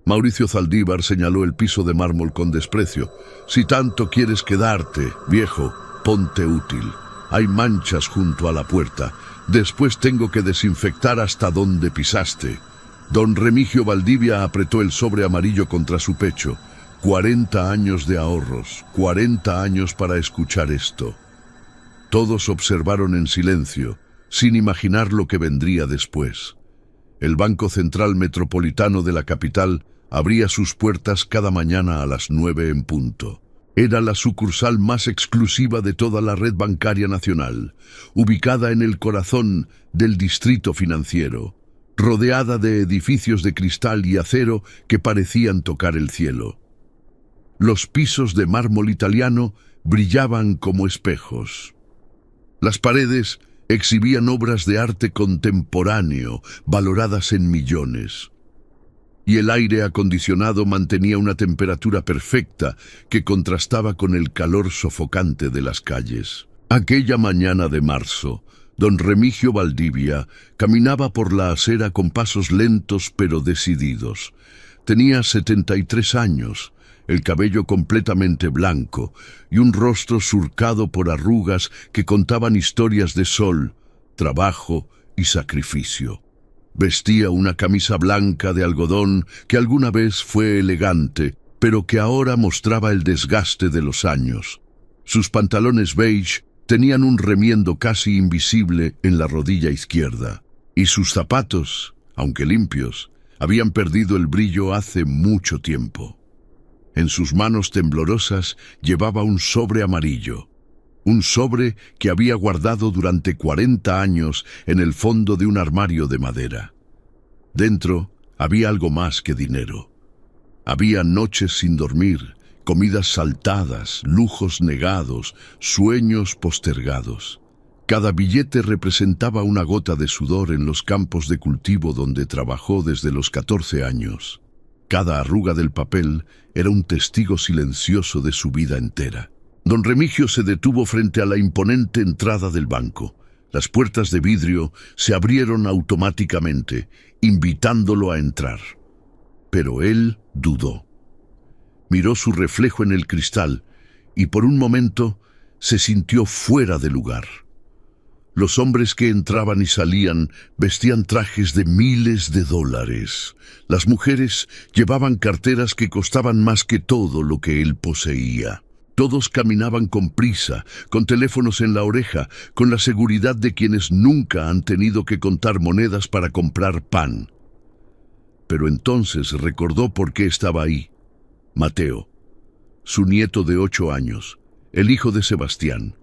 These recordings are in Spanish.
Mauricio Zaldívar señaló el piso de mármol con desprecio. «Si tanto quieres quedarte, viejo, ponte útil. Hay manchas junto a la puerta. Después tengo que desinfectar hasta donde pisaste». Don Remigio Valdivia apretó el sobre amarillo contra su pecho. 40 años de ahorros, 40 años para escuchar esto. Todos observaron en silencio, sin imaginar lo que vendría después. El Banco Central Metropolitano de la capital abría sus puertas cada mañana a las 9 en punto. Era la sucursal más exclusiva de toda la red bancaria nacional, ubicada en el corazón del distrito financiero, rodeada de edificios de cristal y acero que parecían tocar el cielo. Los pisos de mármol italiano brillaban como espejos. Las paredes exhibían obras de arte contemporáneo, valoradas en millones. Y el aire acondicionado mantenía una temperatura perfecta que contrastaba con el calor sofocante de las calles. Aquella mañana de marzo, don Remigio Valdivia caminaba por la acera con pasos lentos pero decididos. Tenía 73 años, el cabello completamente blanco y un rostro surcado por arrugas que contaban historias de sol, trabajo y sacrificio. Vestía una camisa blanca de algodón que alguna vez fue elegante, pero que ahora mostraba el desgaste de los años. Sus pantalones beige tenían un remiendo casi invisible en la rodilla izquierda, y sus zapatos, aunque limpios, habían perdido el brillo hace mucho tiempo. En sus manos temblorosas llevaba un sobre amarillo, un sobre que había guardado durante 40 años en el fondo de un armario de madera. Dentro había algo más que dinero. Había noches sin dormir, comidas saltadas, lujos negados, sueños postergados. Cada billete representaba una gota de sudor en los campos de cultivo donde trabajó desde los 14 años. Cada arruga del papel era un testigo silencioso de su vida entera. Don Remigio se detuvo frente a la imponente entrada del banco. Las puertas de vidrio se abrieron automáticamente, invitándolo a entrar. Pero él dudó. Miró su reflejo en el cristal y por un momento se sintió fuera de lugar. Los hombres que entraban y salían vestían trajes de miles de dólares. Las mujeres llevaban carteras que costaban más que todo lo que él poseía. Todos caminaban con prisa, con teléfonos en la oreja, con la seguridad de quienes nunca han tenido que contar monedas para comprar pan. Pero entonces recordó por qué estaba ahí. Mateo, su nieto de 8 años, el hijo de Sebastián,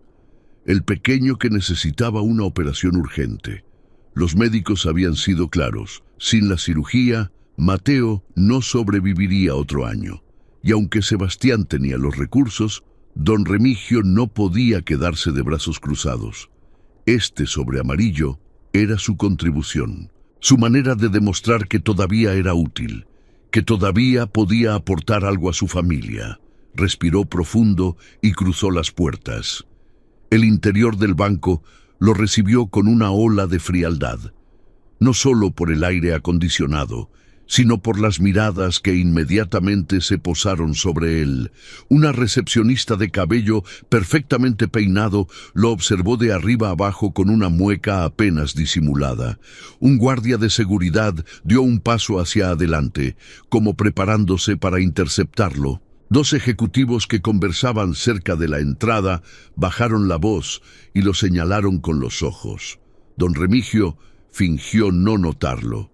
el pequeño que necesitaba una operación urgente. Los médicos habían sido claros. Sin la cirugía, Mateo no sobreviviría otro año. Y aunque Sebastián tenía los recursos, don Remigio no podía quedarse de brazos cruzados. Este sobre amarillo era su contribución, su manera de demostrar que todavía era útil, que todavía podía aportar algo a su familia. Respiró profundo y cruzó las puertas. El interior del banco lo recibió con una ola de frialdad, no solo por el aire acondicionado, sino por las miradas que inmediatamente se posaron sobre él. Una recepcionista de cabello perfectamente peinado lo observó de arriba abajo con una mueca apenas disimulada. Un guardia de seguridad dio un paso hacia adelante, como preparándose para interceptarlo. 2 ejecutivos que conversaban cerca de la entrada bajaron la voz y lo señalaron con los ojos. Don Remigio fingió no notarlo.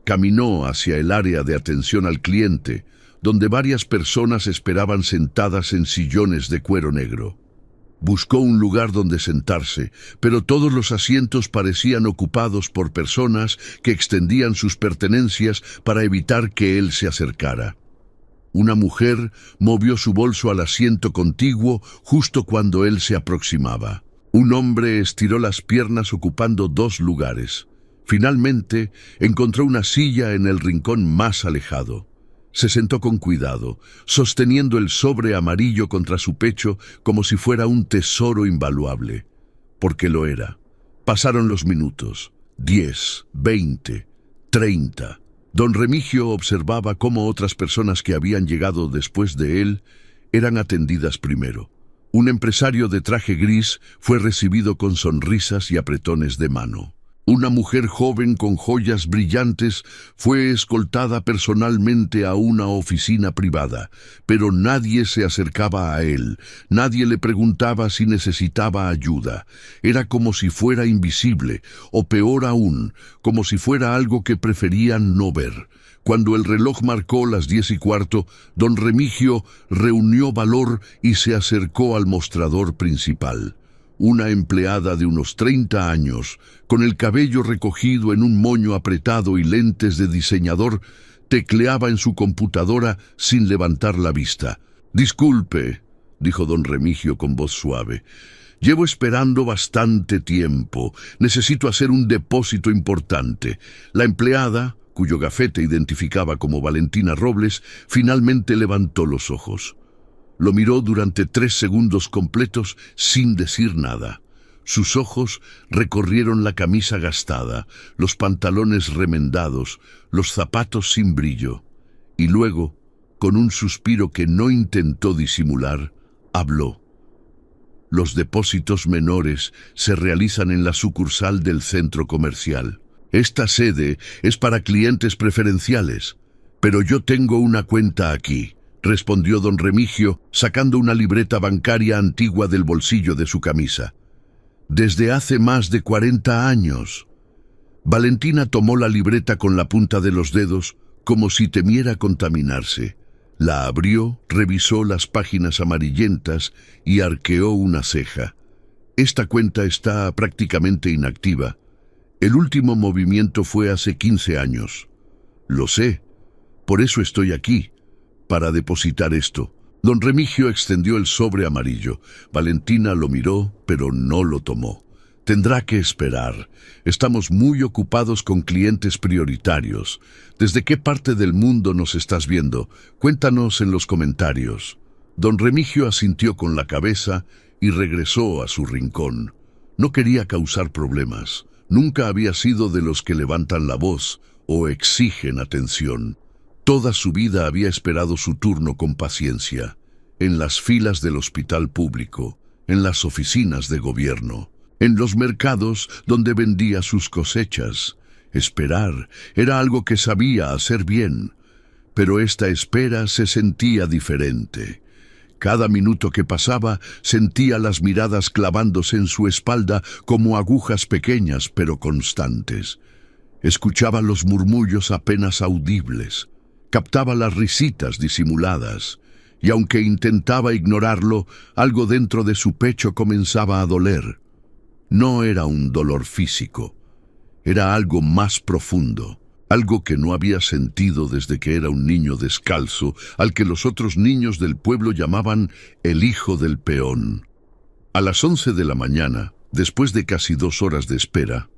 Caminó hacia el área de atención al cliente, donde varias personas esperaban sentadas en sillones de cuero negro. Buscó un lugar donde sentarse, pero todos los asientos parecían ocupados por personas que extendían sus pertenencias para evitar que él se acercara. Una mujer movió su bolso al asiento contiguo justo cuando él se aproximaba. Un hombre estiró las piernas ocupando 2 lugares. Finalmente, encontró una silla en el rincón más alejado. Se sentó con cuidado, sosteniendo el sobre amarillo contra su pecho como si fuera un tesoro invaluable. Porque lo era. Pasaron los minutos. 10, 20, 30. Don Remigio observaba cómo otras personas que habían llegado después de él eran atendidas primero. Un empresario de traje gris fue recibido con sonrisas y apretones de mano. Una mujer joven con joyas brillantes fue escoltada personalmente a una oficina privada, pero nadie se acercaba a él, nadie le preguntaba si necesitaba ayuda. Era como si fuera invisible, o peor aún, como si fuera algo que preferían no ver. Cuando el reloj marcó las 10:15, don Remigio reunió valor y se acercó al mostrador principal. Una empleada de unos 30 años, con el cabello recogido en un moño apretado y lentes de diseñador, tecleaba en su computadora sin levantar la vista. «Disculpe», dijo don Remigio con voz suave. «Llevo esperando bastante tiempo. Necesito hacer un depósito importante». La empleada, cuyo gafete identificaba como Valentina Robles, finalmente levantó los ojos. Lo miró durante 3 segundos completos sin decir nada. Sus ojos recorrieron la camisa gastada, los pantalones remendados, los zapatos sin brillo. Y luego, con un suspiro que no intentó disimular, habló. «Los depósitos menores se realizan en la sucursal del centro comercial. Esta sede es para clientes preferenciales, pero yo tengo una cuenta aquí», respondió don Remigio, sacando una libreta bancaria antigua del bolsillo de su camisa. «Desde hace más de 40 años». Valentina tomó la libreta con la punta de los dedos, como si temiera contaminarse. La abrió, revisó las páginas amarillentas y arqueó una ceja. «Esta cuenta está prácticamente inactiva. El último movimiento fue hace 15 años. Lo sé, por eso estoy aquí, para depositar esto». Don Remigio extendió el sobre amarillo. Valentina lo miró, pero no lo tomó. «Tendrá que esperar. Estamos muy ocupados con clientes prioritarios. ¿Desde qué parte del mundo nos estás viendo? Cuéntanos en los comentarios». Don Remigio asintió con la cabeza y regresó a su rincón. No quería causar problemas. Nunca había sido de los que levantan la voz o exigen atención. Toda su vida había esperado su turno con paciencia, en las filas del hospital público, en las oficinas de gobierno, en los mercados donde vendía sus cosechas. Esperar era algo que sabía hacer bien, pero esta espera se sentía diferente. Cada minuto que pasaba sentía las miradas clavándose en su espalda como agujas pequeñas pero constantes. Escuchaba los murmullos apenas audibles, captaba las risitas disimuladas, y aunque intentaba ignorarlo, algo dentro de su pecho comenzaba a doler. No era un dolor físico, era algo más profundo, algo que no había sentido desde que era un niño descalzo, al que los otros niños del pueblo llamaban el hijo del peón. A las 11 de la mañana, después de casi 2 horas de espera,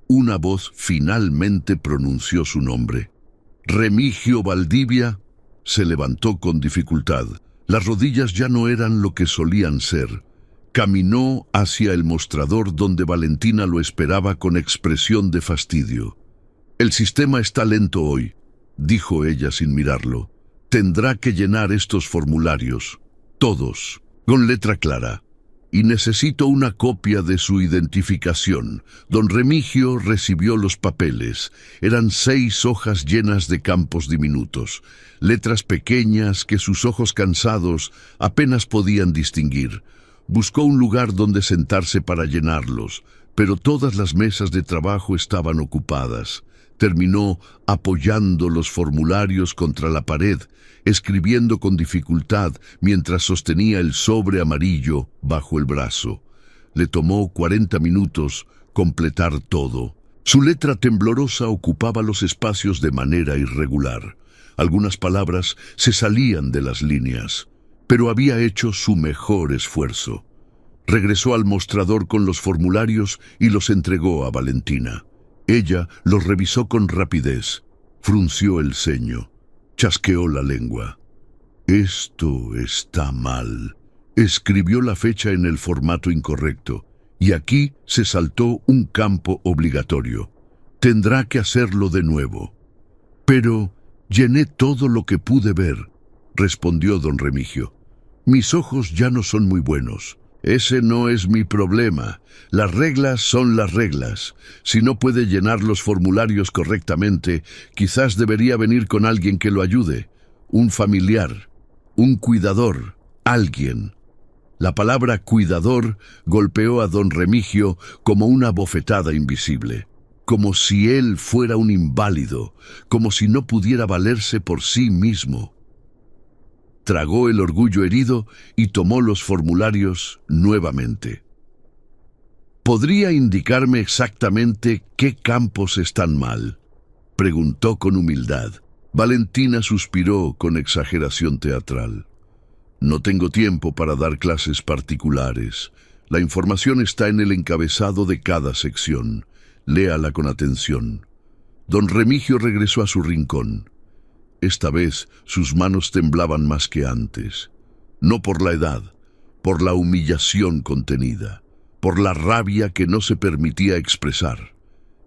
una voz finalmente pronunció su nombre. «Remigio Valdivia». Se levantó con dificultad. Las rodillas ya no eran lo que solían ser. Caminó hacia el mostrador donde Valentina lo esperaba con expresión de fastidio. «El sistema está lento hoy», dijo ella sin mirarlo. «Tendrá que llenar estos formularios, todos, con letra clara. Y necesito una copia de su identificación». Don Remigio recibió los papeles. Eran 6 hojas llenas de campos diminutos, letras pequeñas que sus ojos cansados apenas podían distinguir. Buscó un lugar donde sentarse para llenarlos, pero todas las mesas de trabajo estaban ocupadas. Terminó apoyando los formularios contra la pared, escribiendo con dificultad mientras sostenía el sobre amarillo bajo el brazo. Le tomó 40 minutos completar todo. Su letra temblorosa ocupaba los espacios de manera irregular. Algunas palabras se salían de las líneas, pero había hecho su mejor esfuerzo. Regresó al mostrador con los formularios y los entregó a Valentina. Ella los revisó con rapidez, frunció el ceño, chasqueó la lengua. «Esto está mal». Escribió la fecha en el formato incorrecto, y aquí se saltó un campo obligatorio. «Tendrá que hacerlo de nuevo». Pero llené todo lo que pude ver, respondió don Remigio. Mis ojos ya no son muy buenos. Ese no es mi problema. Las reglas son las reglas. Si no puede llenar los formularios correctamente, quizás debería venir con alguien que lo ayude. Un familiar, un cuidador, alguien. La palabra cuidador golpeó a don Remigio como una bofetada invisible, como si él fuera un inválido, como si no pudiera valerse por sí mismo. Tragó el orgullo herido y tomó los formularios nuevamente. ¿Podría indicarme exactamente qué campos están mal?, preguntó con humildad. Valentina suspiró con exageración teatral. No tengo tiempo para dar clases particulares. La información está en el encabezado de cada sección. Léala con atención. Don Remigio regresó a su rincón. Esta vez sus manos temblaban más que antes. No por la edad, por la humillación contenida, por la rabia que no se permitía expresar.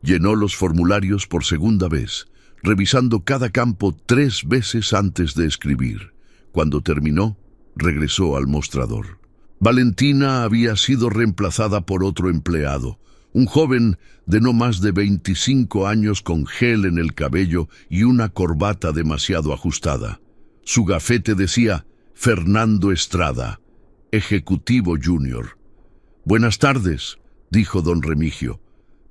Llenó los formularios por segunda vez, revisando cada campo 3 veces antes de escribir. Cuando terminó, regresó al mostrador. Valentina había sido reemplazada por otro empleado, un joven de no más de 25 años con gel en el cabello y una corbata demasiado ajustada. Su gafete decía Fernando Estrada, ejecutivo junior. «Buenas tardes», dijo don Remigio.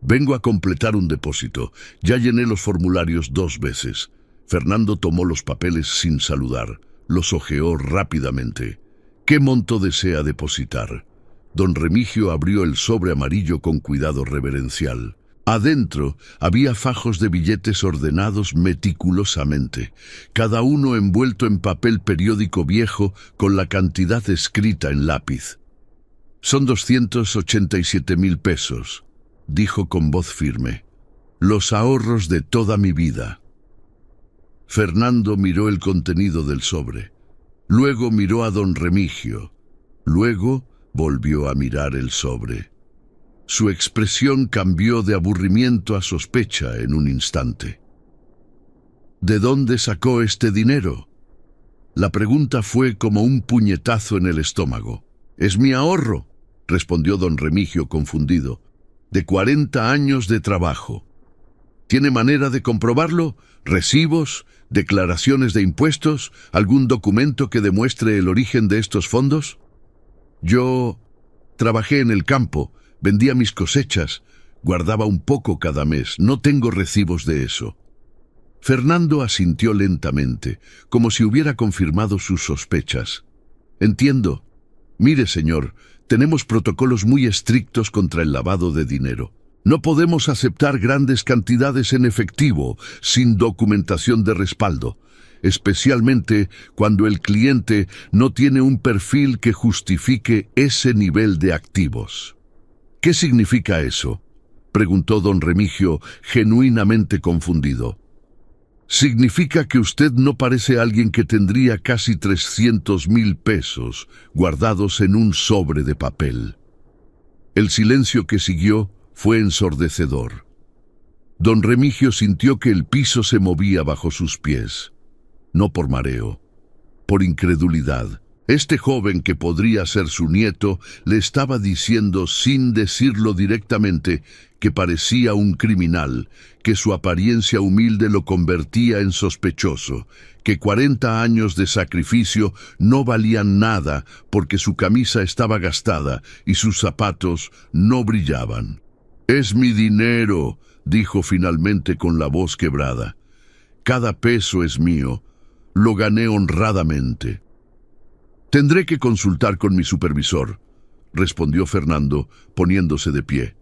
«Vengo a completar un depósito. Ya llené los formularios 2 veces». Fernando tomó los papeles sin saludar. Los hojeó rápidamente. «¿Qué monto desea depositar?». Don Remigio abrió el sobre amarillo con cuidado reverencial. Adentro había fajos de billetes ordenados meticulosamente, cada uno envuelto en papel periódico viejo con la cantidad escrita en lápiz. «Son 287,000 pesos», dijo con voz firme. «Los ahorros de toda mi vida». Fernando miró el contenido del sobre. Luego miró a don Remigio. Luego volvió a mirar el sobre. Su expresión cambió de aburrimiento a sospecha en un instante. «¿De dónde sacó este dinero?». La pregunta fue como un puñetazo en el estómago. «Es mi ahorro», respondió don Remigio confundido, «de 40 años de trabajo». «¿Tiene manera de comprobarlo? ¿Recibos? ¿Declaraciones de impuestos? ¿Algún documento que demuestre el origen de estos fondos?». «Yo trabajé en el campo, vendía mis cosechas, guardaba un poco cada mes, no tengo recibos de eso». Fernando asintió lentamente, como si hubiera confirmado sus sospechas. «Entiendo. Mire, señor, tenemos protocolos muy estrictos contra el lavado de dinero. No podemos aceptar grandes cantidades en efectivo sin documentación de respaldo, especialmente cuando el cliente no tiene un perfil que justifique ese nivel de activos». «¿Qué significa eso?», preguntó don Remigio, genuinamente confundido. «Significa que usted no parece alguien que tendría casi 300,000 pesos guardados en un sobre de papel». El silencio que siguió fue ensordecedor. Don Remigio sintió que el piso se movía bajo sus pies. No por mareo, por incredulidad. Este joven, que podría ser su nieto, le estaba diciendo, sin decirlo directamente, que parecía un criminal, que su apariencia humilde lo convertía en sospechoso, que 40 años de sacrificio no valían nada porque su camisa estaba gastada y sus zapatos no brillaban. «Es mi dinero», dijo finalmente con la voz quebrada. «Cada peso es mío. Lo gané honradamente». «Tendré que consultar con mi supervisor», respondió Fernando, poniéndose de pie.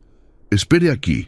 «Espere aquí,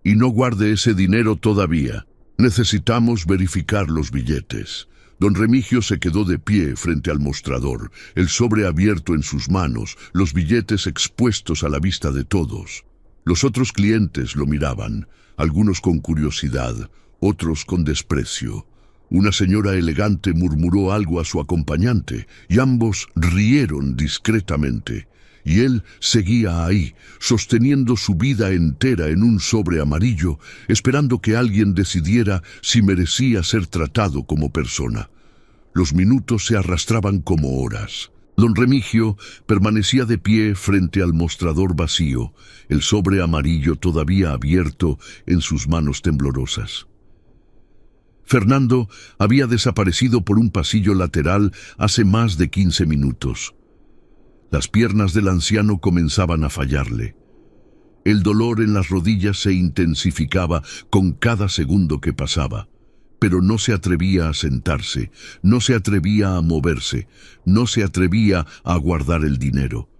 y no guarde ese dinero todavía. Necesitamos verificar los billetes». Don Remigio se quedó de pie frente al mostrador, el sobre abierto en sus manos, los billetes expuestos a la vista de todos. Los otros clientes lo miraban, algunos con curiosidad, otros con desprecio. Una señora elegante murmuró algo a su acompañante, y ambos rieron discretamente, y él seguía ahí, sosteniendo su vida entera en un sobre amarillo, esperando que alguien decidiera si merecía ser tratado como persona. Los minutos se arrastraban como horas. Don Remigio permanecía de pie frente al mostrador vacío, el sobre amarillo todavía abierto en sus manos temblorosas. Fernando había desaparecido por un pasillo lateral hace más de 15 minutos. Las piernas del anciano comenzaban a fallarle. El dolor en las rodillas se intensificaba con cada segundo que pasaba, pero no se atrevía a sentarse, no se atrevía a moverse, no se atrevía a guardar el dinero.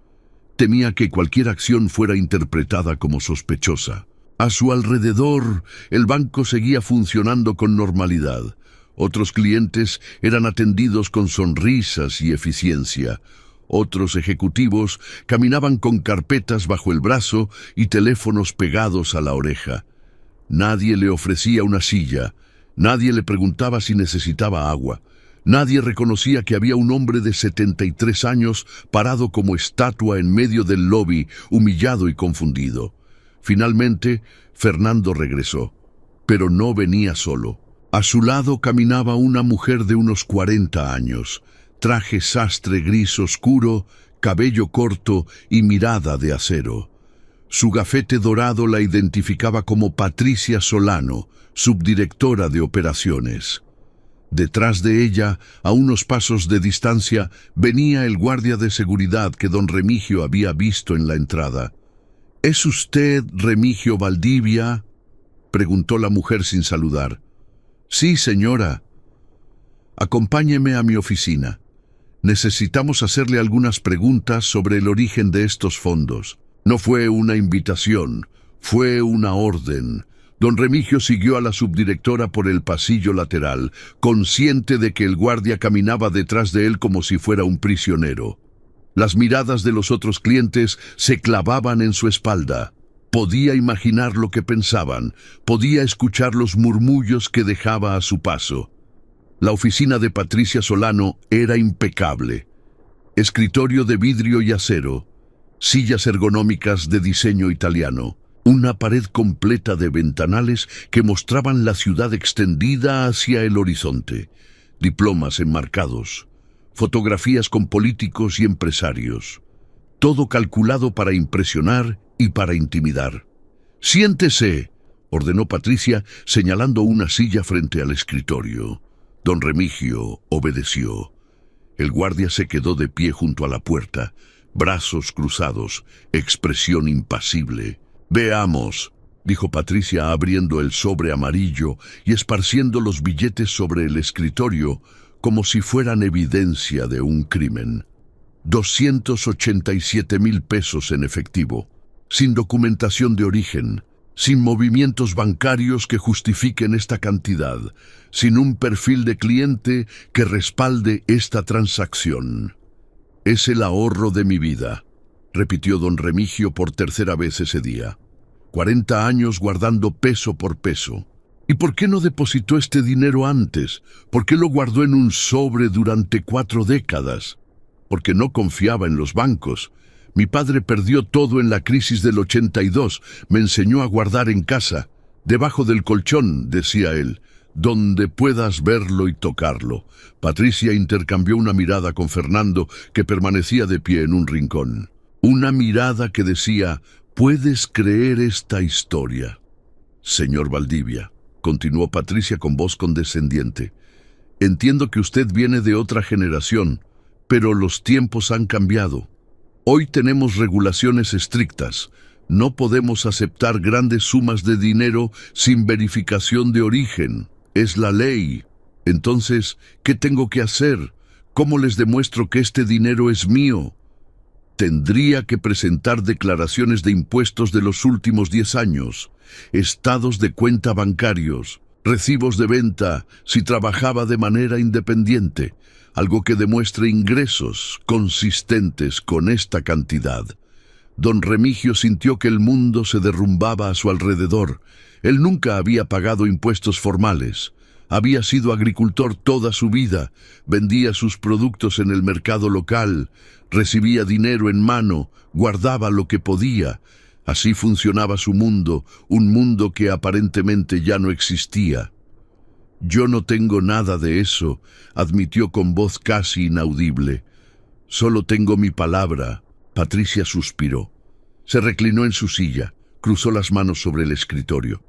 Temía que cualquier acción fuera interpretada como sospechosa. A su alrededor, el banco seguía funcionando con normalidad. Otros clientes eran atendidos con sonrisas y eficiencia. Otros ejecutivos caminaban con carpetas bajo el brazo y teléfonos pegados a la oreja. Nadie le ofrecía una silla. Nadie le preguntaba si necesitaba agua. Nadie reconocía que había un hombre de 73 años parado como estatua en medio del lobby, humillado y confundido. Finalmente, Fernando regresó, pero no venía solo. A su lado caminaba una mujer de unos 40 años, traje sastre gris oscuro, cabello corto y mirada de acero. Su gafete dorado la identificaba como Patricia Solano, subdirectora de operaciones. Detrás de ella, a unos pasos de distancia, venía el guardia de seguridad que don Remigio había visto en la entrada. —¿Es usted Remigio Valdivia? —preguntó la mujer sin saludar. —Sí, señora. Acompáñeme a mi oficina. Necesitamos hacerle algunas preguntas sobre el origen de estos fondos. No fue una invitación, fue una orden. Don Remigio siguió a la subdirectora por el pasillo lateral, consciente de que el guardia caminaba detrás de él como si fuera un prisionero. Las miradas de los otros clientes se clavaban en su espalda. Podía imaginar lo que pensaban, podía escuchar los murmullos que dejaba a su paso. La oficina de Patricia Solano era impecable. Escritorio de vidrio y acero, sillas ergonómicas de diseño italiano, una pared completa de ventanales que mostraban la ciudad extendida hacia el horizonte, diplomas enmarcados, fotografías con políticos y empresarios, todo calculado para impresionar y para intimidar. «Siéntese», ordenó Patricia, señalando una silla frente al escritorio. Don Remigio obedeció. El guardia se quedó de pie junto a la puerta, brazos cruzados, expresión impasible. «Veamos», dijo Patricia abriendo el sobre amarillo y esparciendo los billetes sobre el escritorio como si fueran evidencia de un crimen. 287,000 pesos en efectivo, sin documentación de origen, sin movimientos bancarios que justifiquen esta cantidad, sin un perfil de cliente que respalde esta transacción. «Es el ahorro de mi vida», repitió don Remigio por tercera vez ese día. 40 años guardando peso por peso. ¿Y por qué no depositó este dinero antes? ¿Por qué lo guardó en un sobre durante 4 décadas? Porque no confiaba en los bancos. Mi padre perdió todo en la crisis del 82. Me enseñó a guardar en casa, debajo del colchón, decía él, donde puedas verlo y tocarlo. Patricia intercambió una mirada con Fernando, que permanecía de pie en un rincón. Una mirada que decía: «¿Puedes creer esta historia?» «Señor Valdivia», continuó Patricia con voz condescendiente, «entiendo que usted viene de otra generación, pero los tiempos han cambiado. Hoy tenemos regulaciones estrictas. No podemos aceptar grandes sumas de dinero sin verificación de origen. Es la ley. Entonces, ¿qué tengo que hacer? ¿Cómo les demuestro que este dinero es mío?» «Tendría que presentar declaraciones de impuestos de los últimos 10 años, estados de cuenta bancarios, recibos de venta si trabajaba de manera independiente, algo que demuestre ingresos consistentes con esta cantidad». Don Remigio sintió que el mundo se derrumbaba a su alrededor. Él nunca había pagado impuestos formales. Había sido agricultor toda su vida, vendía sus productos en el mercado local, recibía dinero en mano, guardaba lo que podía. Así funcionaba su mundo, un mundo que aparentemente ya no existía. «Yo no tengo nada de eso», admitió con voz casi inaudible. «Solo tengo mi palabra». Patricia suspiró. Se reclinó en su silla, cruzó las manos sobre el escritorio.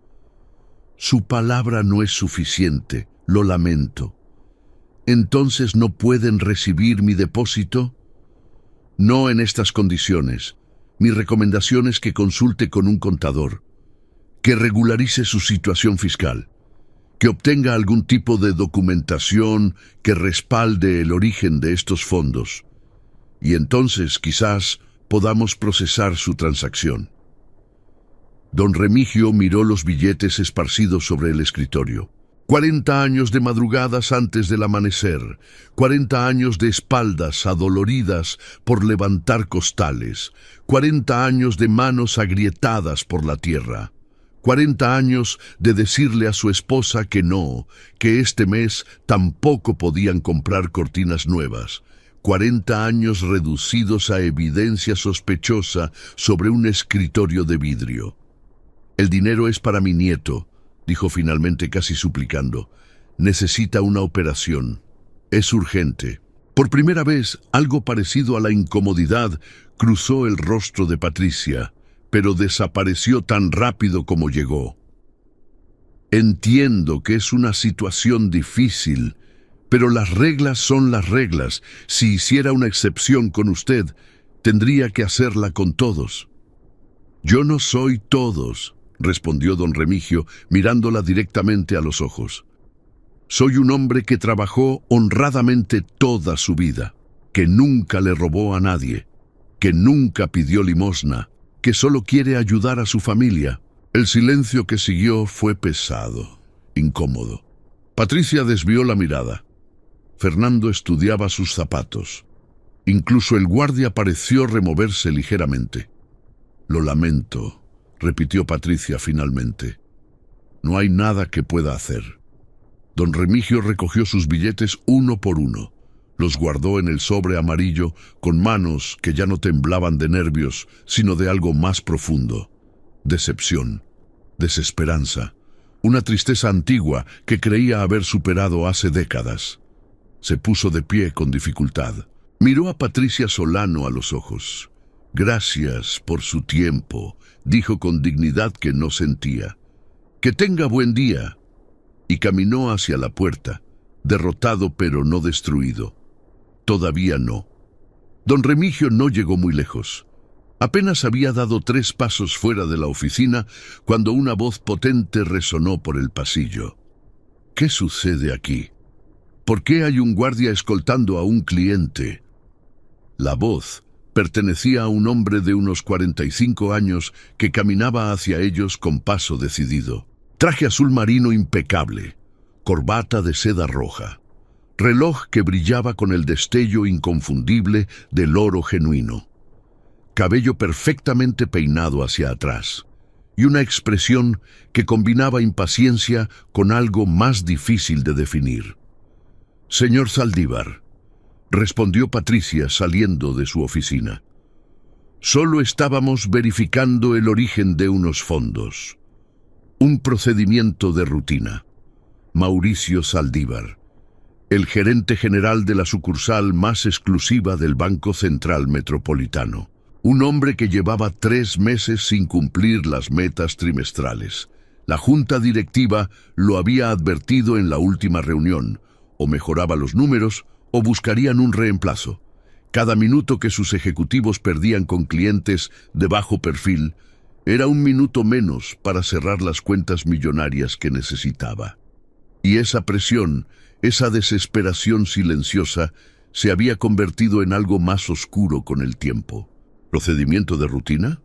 «Su palabra no es suficiente, lo lamento. ¿Entonces no pueden recibir mi depósito?» «No en estas condiciones. Mi recomendación es que consulte con un contador, que regularice su situación fiscal, que obtenga algún tipo de documentación que respalde el origen de estos fondos, y entonces quizás podamos procesar su transacción». Don Remigio miró los billetes esparcidos sobre el escritorio. 40 años de madrugadas antes del amanecer, 40 años de espaldas adoloridas por levantar costales, 40 años de manos agrietadas por la tierra, 40 años de decirle a su esposa que no, que este mes tampoco podían comprar cortinas nuevas, 40 años reducidos a evidencia sospechosa sobre un escritorio de vidrio. «El dinero es para mi nieto», dijo finalmente casi suplicando. «Necesita una operación. Es urgente». Por primera vez, algo parecido a la incomodidad cruzó el rostro de Patricia, pero desapareció tan rápido como llegó. «Entiendo que es una situación difícil, pero las reglas son las reglas. Si hiciera una excepción con usted, tendría que hacerla con todos». «Yo no soy todos», respondió don Remigio, mirándola directamente a los ojos. «Soy un hombre que trabajó honradamente toda su vida, que nunca le robó a nadie, que nunca pidió limosna, que solo quiere ayudar a su familia». El silencio que siguió fue pesado, incómodo. Patricia desvió la mirada. Fernando estudiaba sus zapatos. Incluso el guardia pareció removerse ligeramente. «Lo lamento», repitió Patricia finalmente. «No hay nada que pueda hacer». Don Remigio recogió sus billetes uno por uno. Los guardó en el sobre amarillo con manos que ya no temblaban de nervios, sino de algo más profundo. Decepción, desesperanza, una tristeza antigua que creía haber superado hace décadas. Se puso de pie con dificultad. Miró a Patricia Solano a los ojos. «Gracias por su tiempo», dijo con dignidad que no sentía. «Que tenga buen día». Y caminó hacia la puerta, derrotado pero no destruido. Todavía no. Don Remigio no llegó muy lejos. Apenas había dado 3 pasos fuera de la oficina cuando una voz potente resonó por el pasillo. «¿Qué sucede aquí? ¿Por qué hay un guardia escoltando a un cliente?» La voz pertenecía a un hombre de unos 45 años que caminaba hacia ellos con paso decidido. Traje azul marino impecable, corbata de seda roja, reloj que brillaba con el destello inconfundible del oro genuino, cabello perfectamente peinado hacia atrás, y una expresión que combinaba impaciencia con algo más difícil de definir. «Señor Saldívar», respondió Patricia saliendo de su oficina. «Solo estábamos verificando el origen de unos fondos. Un procedimiento de rutina. Mauricio Saldívar, el gerente general de la sucursal más exclusiva del Banco Central Metropolitano. Un hombre que llevaba 3 meses sin cumplir las metas trimestrales. La junta directiva lo había advertido en la última reunión. O mejoraba los números o buscarían un reemplazo. Cada minuto que sus ejecutivos perdían con clientes de bajo perfil era un minuto menos para cerrar las cuentas millonarias que necesitaba. Y esa presión, esa desesperación silenciosa, se había convertido en algo más oscuro con el tiempo. ¿Procedimiento de rutina?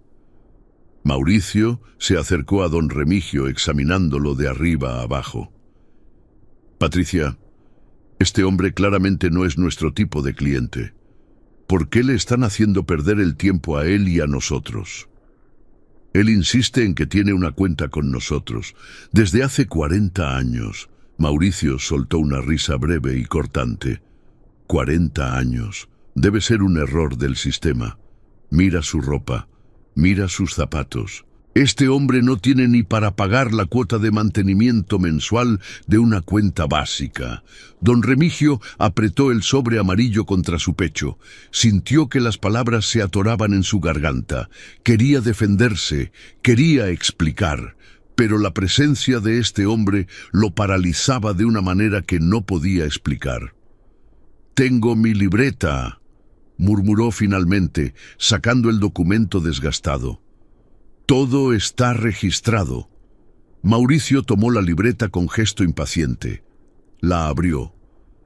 Mauricio se acercó a don Remigio examinándolo de arriba a abajo. «Patricia, este hombre claramente no es nuestro tipo de cliente. ¿Por qué le están haciendo perder el tiempo a él y a nosotros? Él insiste en que tiene una cuenta con nosotros desde hace 40 años. Mauricio soltó una risa breve y cortante. 40 años. Debe ser un error del sistema. Mira su ropa. Mira sus zapatos. Este hombre no tiene ni para pagar la cuota de mantenimiento mensual de una cuenta básica. Don Remigio apretó el sobre amarillo contra su pecho. Sintió que las palabras se atoraban en su garganta. Quería defenderse, quería explicar, pero la presencia de este hombre lo paralizaba de una manera que no podía explicar. «Tengo mi libreta», murmuró finalmente, sacando el documento desgastado. «Todo está registrado». Mauricio tomó la libreta con gesto impaciente. La abrió,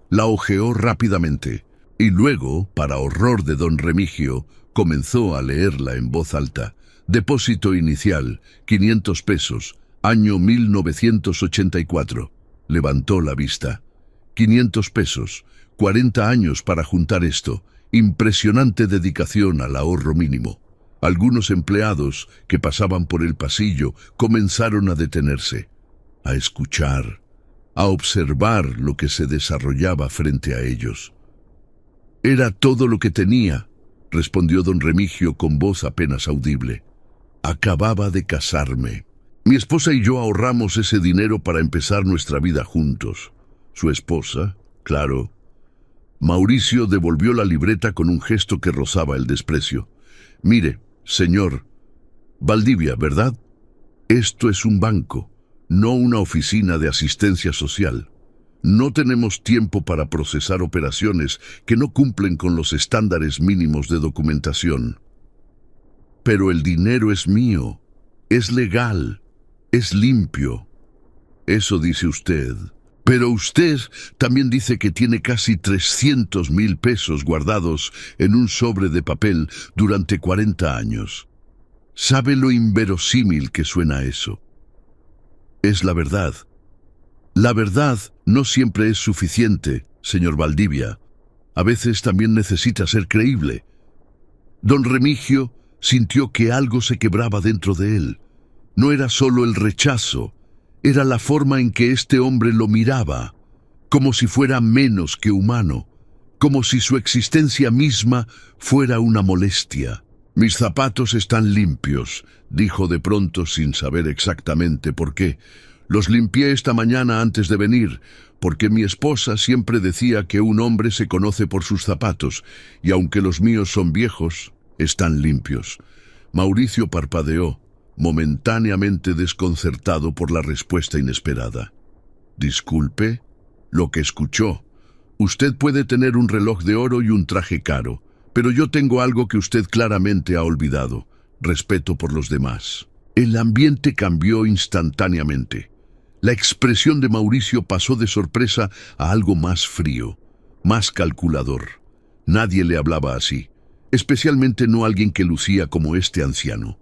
la hojeó rápidamente y luego, para horror de don Remigio, comenzó a leerla en voz alta. Depósito inicial, 500 pesos, año 1984. Levantó la vista. 500 pesos, 40 años para juntar esto. Impresionante dedicación al ahorro mínimo. Algunos empleados que pasaban por el pasillo comenzaron a detenerse, a escuchar, a observar lo que se desarrollaba frente a ellos. «Era todo lo que tenía», respondió don Remigio con voz apenas audible. «Acababa de casarme. Mi esposa y yo ahorramos ese dinero para empezar nuestra vida juntos». Su esposa, claro. Mauricio devolvió la libreta con un gesto que rozaba el desprecio. «Mire, señor Valdivia, ¿verdad? Esto es un banco, no una oficina de asistencia social. No tenemos tiempo para procesar operaciones que no cumplen con los estándares mínimos de documentación». «Pero el dinero es mío, es legal, es limpio». «Eso dice usted. Pero usted también dice que tiene casi 300,000 pesos guardados en un sobre de papel durante 40 años. ¿Sabe lo inverosímil que suena eso? Es la verdad. La verdad no siempre es suficiente, señor Valdivia. A veces también necesita ser creíble». Don Remigio sintió que algo se quebraba dentro de él. No era solo el rechazo, era la forma en que este hombre lo miraba, como si fuera menos que humano, como si su existencia misma fuera una molestia. «Mis zapatos están limpios», dijo de pronto sin saber exactamente por qué. «Los limpié esta mañana antes de venir, porque mi esposa siempre decía que un hombre se conoce por sus zapatos, y aunque los míos son viejos, están limpios». Mauricio parpadeó, momentáneamente desconcertado por la respuesta inesperada. «Disculpe, lo que escuchó. Usted puede tener un reloj de oro y un traje caro, pero yo tengo algo que usted claramente ha olvidado: respeto por los demás». El ambiente cambió instantáneamente. La expresión de Mauricio pasó de sorpresa a algo más frío, más calculador. Nadie le hablaba así, especialmente no alguien que lucía como este anciano.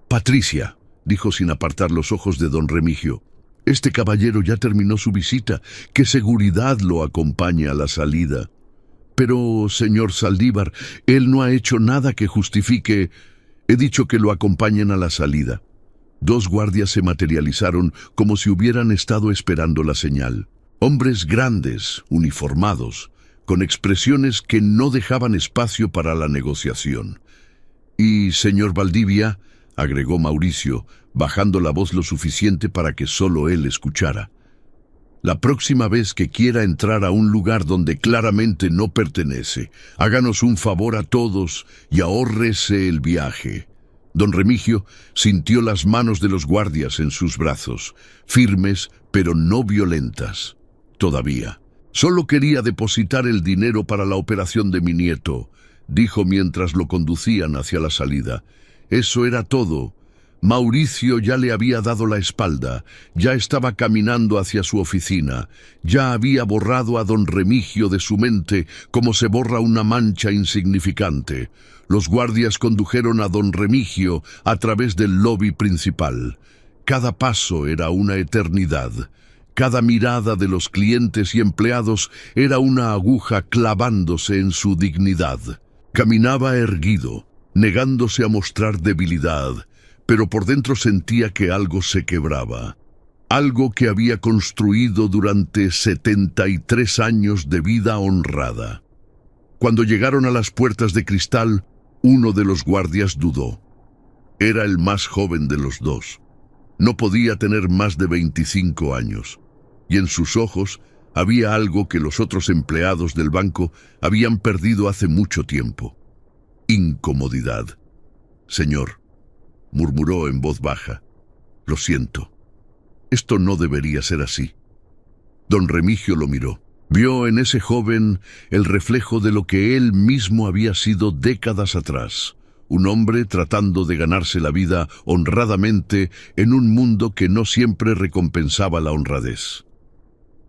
«Patricia», dijo sin apartar los ojos de don Remigio, «este caballero ya terminó su visita. Que seguridad lo acompañe a la salida». «Pero, señor Saldívar, él no ha hecho nada que justifique». «He dicho que lo acompañen a la salida». Dos guardias se materializaron como si hubieran estado esperando la señal. Hombres grandes, uniformados, con expresiones que no dejaban espacio para la negociación. «Y, señor Valdivia», agregó Mauricio, bajando la voz lo suficiente para que solo él escuchara, «la próxima vez que quiera entrar a un lugar donde claramente no pertenece, háganos un favor a todos y ahórrese el viaje». Don Remigio sintió las manos de los guardias en sus brazos, firmes pero no violentas. Todavía. «Solo quería depositar el dinero para la operación de mi nieto», dijo mientras lo conducían hacia la salida. Eso era todo. Mauricio ya le había dado la espalda, ya estaba caminando hacia su oficina, ya había borrado a don Remigio de su mente como se borra una mancha insignificante. Los guardias condujeron a don Remigio a través del lobby principal. Cada paso era una eternidad. Cada mirada de los clientes y empleados era una aguja clavándose en su dignidad. Caminaba erguido, negándose a mostrar debilidad, pero por dentro sentía que algo se quebraba. algo que había construido durante 73 años de vida honrada. Cuando llegaron a las puertas de cristal, uno de los guardias dudó. Era el más joven de los dos. No podía tener más de 25 años, y en sus ojos había algo que los otros empleados del banco habían perdido hace mucho tiempo. Incomodidad. «Señor», murmuró en voz baja, «lo siento. Esto no debería ser así». Don Remigio lo miró. Vio en ese joven el reflejo de lo que él mismo había sido décadas atrás. Un hombre tratando de ganarse la vida honradamente en un mundo que no siempre recompensaba la honradez.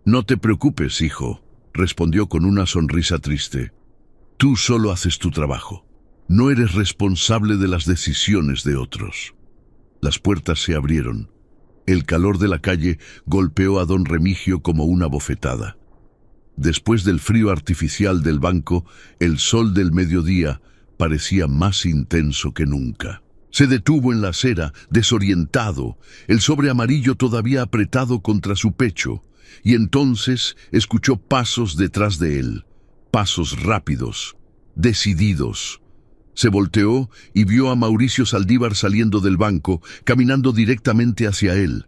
«No te preocupes, hijo», respondió con una sonrisa triste. «Tú solo haces tu trabajo. No eres responsable de las decisiones de otros». Las puertas se abrieron. El calor de la calle golpeó a don Remigio como una bofetada. Después del frío artificial del banco, el sol del mediodía parecía más intenso que nunca. Se detuvo en la acera, desorientado, el sobre amarillo todavía apretado contra su pecho, y entonces escuchó pasos detrás de él, pasos rápidos, decididos. Se volteó y vio a Mauricio Saldívar saliendo del banco, caminando directamente hacia él.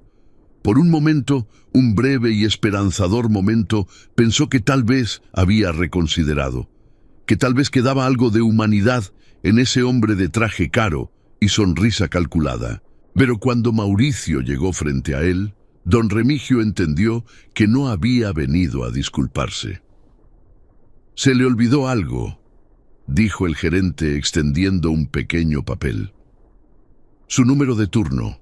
Por un momento, un breve y esperanzador momento, pensó que tal vez había reconsiderado, que tal vez quedaba algo de humanidad en ese hombre de traje caro y sonrisa calculada. Pero cuando Mauricio llegó frente a él, don Remigio entendió que no había venido a disculparse. «Se le olvidó algo», dijo el gerente extendiendo un pequeño papel. «Su número de turno.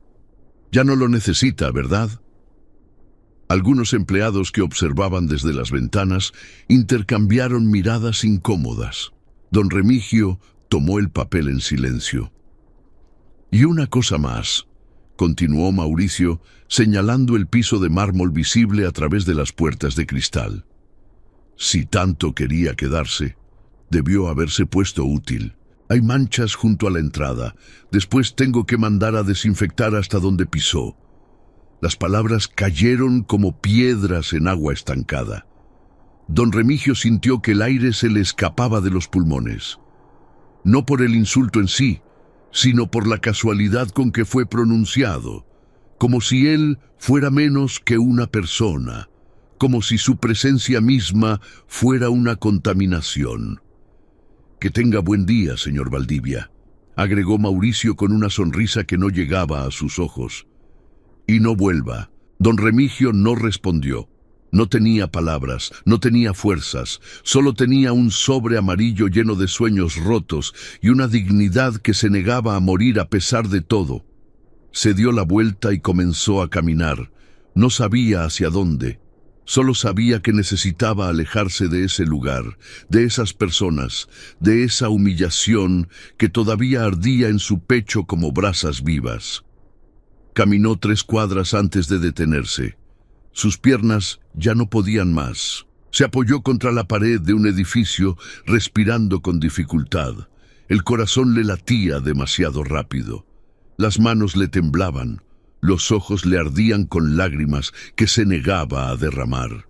Ya no lo necesita, ¿verdad?». Algunos empleados que observaban desde las ventanas intercambiaron miradas incómodas. Don Remigio tomó el papel en silencio. «Y una cosa más», continuó Mauricio, señalando el piso de mármol visible a través de las puertas de cristal. «Si tanto quería quedarse, debió haberse puesto útil. Hay manchas junto a la entrada. Después tengo que mandar a desinfectar hasta donde pisó». Las palabras cayeron como piedras en agua estancada. Don Remigio sintió que el aire se le escapaba de los pulmones. No por el insulto en sí, sino por la casualidad con que fue pronunciado, como si él fuera menos que una persona, como si su presencia misma fuera una contaminación. «Que tenga buen día, señor Valdivia», agregó Mauricio con una sonrisa que no llegaba a sus ojos. «Y no vuelva». Don Remigio no respondió. No tenía palabras, no tenía fuerzas, solo tenía un sobre amarillo lleno de sueños rotos y una dignidad que se negaba a morir a pesar de todo. Se dio la vuelta y comenzó a caminar. No sabía hacia dónde. Solo sabía que necesitaba alejarse de ese lugar, de esas personas, de esa humillación que todavía ardía en su pecho como brasas vivas. Caminó 3 cuadras antes de detenerse. Sus piernas ya no podían más. Se apoyó contra la pared de un edificio, respirando con dificultad. El corazón le latía demasiado rápido. Las manos le temblaban. Los ojos le ardían con lágrimas que se negaba a derramar.